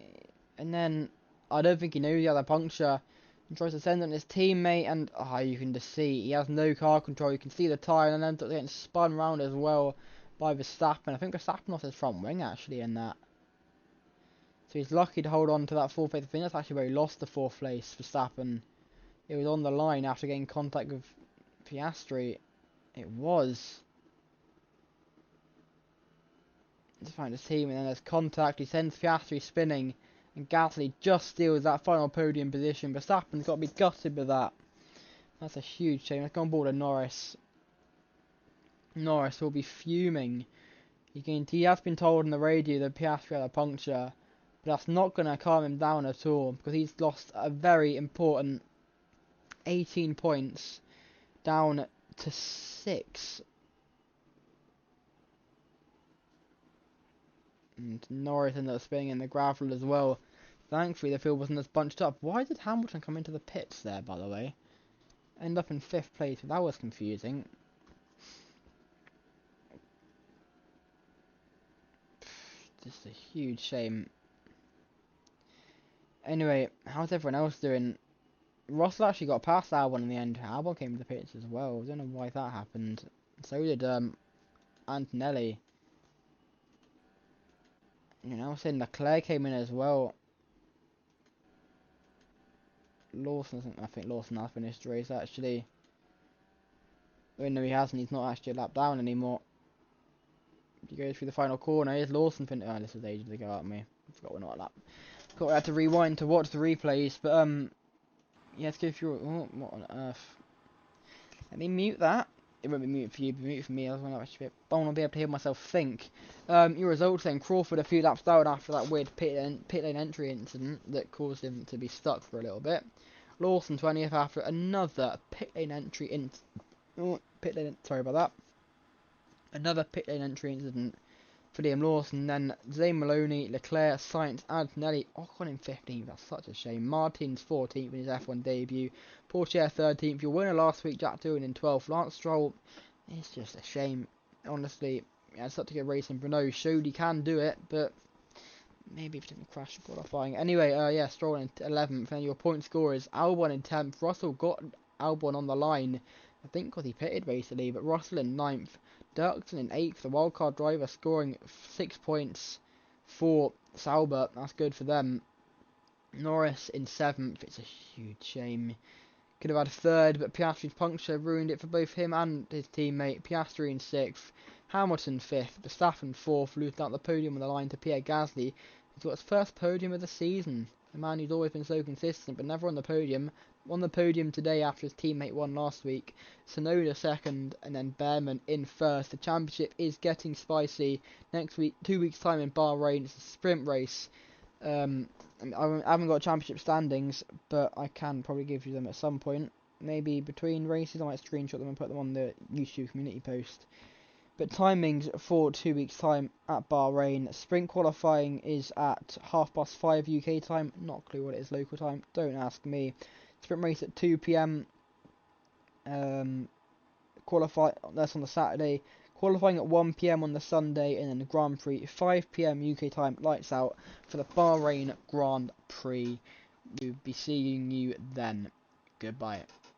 And then, I don't think he knew he had a puncture. And tries to send it on his teammate, and you can just see, he has no car control. You can see the tyre, and then ends up getting spun round as well by Verstappen. I think Verstappen lost his front wing, actually, in that. So he's lucky to hold on to that 4th place. I think that's actually where he lost the 4th place, Verstappen. It was on the line after getting contact with Piastri. It was. To find his team, and then there's contact. He sends Piastri spinning, and Gasly just steals that final podium position. Verstappen's got to be gutted with that. That's a huge shame. Let's go on board to Norris. Norris will be fuming. He has been told on the radio that Piastri had a puncture. But that's not going to calm him down at all, because he's lost a very important 18 points down to 6. And Norris ended up spinning in the gravel as well. Thankfully the field wasn't as bunched up. Why did Hamilton come into the pits there, by the way? End up in 5th place, that was confusing. Just a huge shame. Anyway, how's everyone else doing? Russell actually got past Albon in the end. Albon came to the pits as well. I don't know why that happened. So did Antonelli. You know, I was saying Leclerc came in as well. Lawson, I think Lawson has finished the race actually. Oh no, he hasn't. He's not actually a lap down anymore. He goes through the final corner. Here's Lawson. Oh, this was ages ago at me. I forgot we're not a lap. Got to have to rewind to watch the replays, but yeah, let's go through. Oh, what on earth? Let me mute that. It won't be mute for you, but mute for me. I want to be able to hear myself think. Your results then: Crawford a few laps down after that weird pit lane entry incident that caused him to be stuck for a little bit. Lawson 20th after another pit lane entry sorry about that. Another pit lane entry incident for Liam Lawson. Then Zane Maloney, Leclerc, Sainz, Antonelli, Ocon in 15th. That's such a shame. Martin's 14th in his F1 debut. Porsche 13th. Your winner last week, Jack Doohan in 12th. Lance Stroll, it's just a shame. Honestly, he had such a good race, and Bruno showed he can do it, but maybe if he didn't crash the qualifying. Anyway, yeah, Stroll in 11th, and your point scorers, Albon in 10th. Russell got Albon on the line, I think because he pitted basically, but Russell in 9th. Dirksen in 8th, the wildcard driver scoring 6 points for Sauber. That's good for them. Norris in 7th, it's a huge shame. Could have had a third, but Piastri's puncture ruined it for both him and his teammate. Piastri in 6th, Hamilton 5th, Verstappen 4th, losing out the podium on the line to Pierre Gasly. He's got his first podium of the season. The man who's always been so consistent, but never on the podium. On the podium today after his teammate won last week. Sonoda 2nd, and then Behrman in 1st. The championship is getting spicy. Next week, 2 weeks time in Bahrain, it's a sprint race. I haven't got championship standings, but I can probably give you them at some point. Maybe between races, I might screenshot them and put them on the YouTube community post. But timings for 2 weeks time at Bahrain. Sprint qualifying is at 5:30 UK time. Not a clue what it is local time. Don't ask me. Sprint race at 2 p.m. Qualify. That's on the Saturday. Qualifying at 1 p.m. on the Sunday, and then the Grand Prix 5 p.m. UK time. Lights out for the Bahrain Grand Prix. We'll be seeing you then. Goodbye.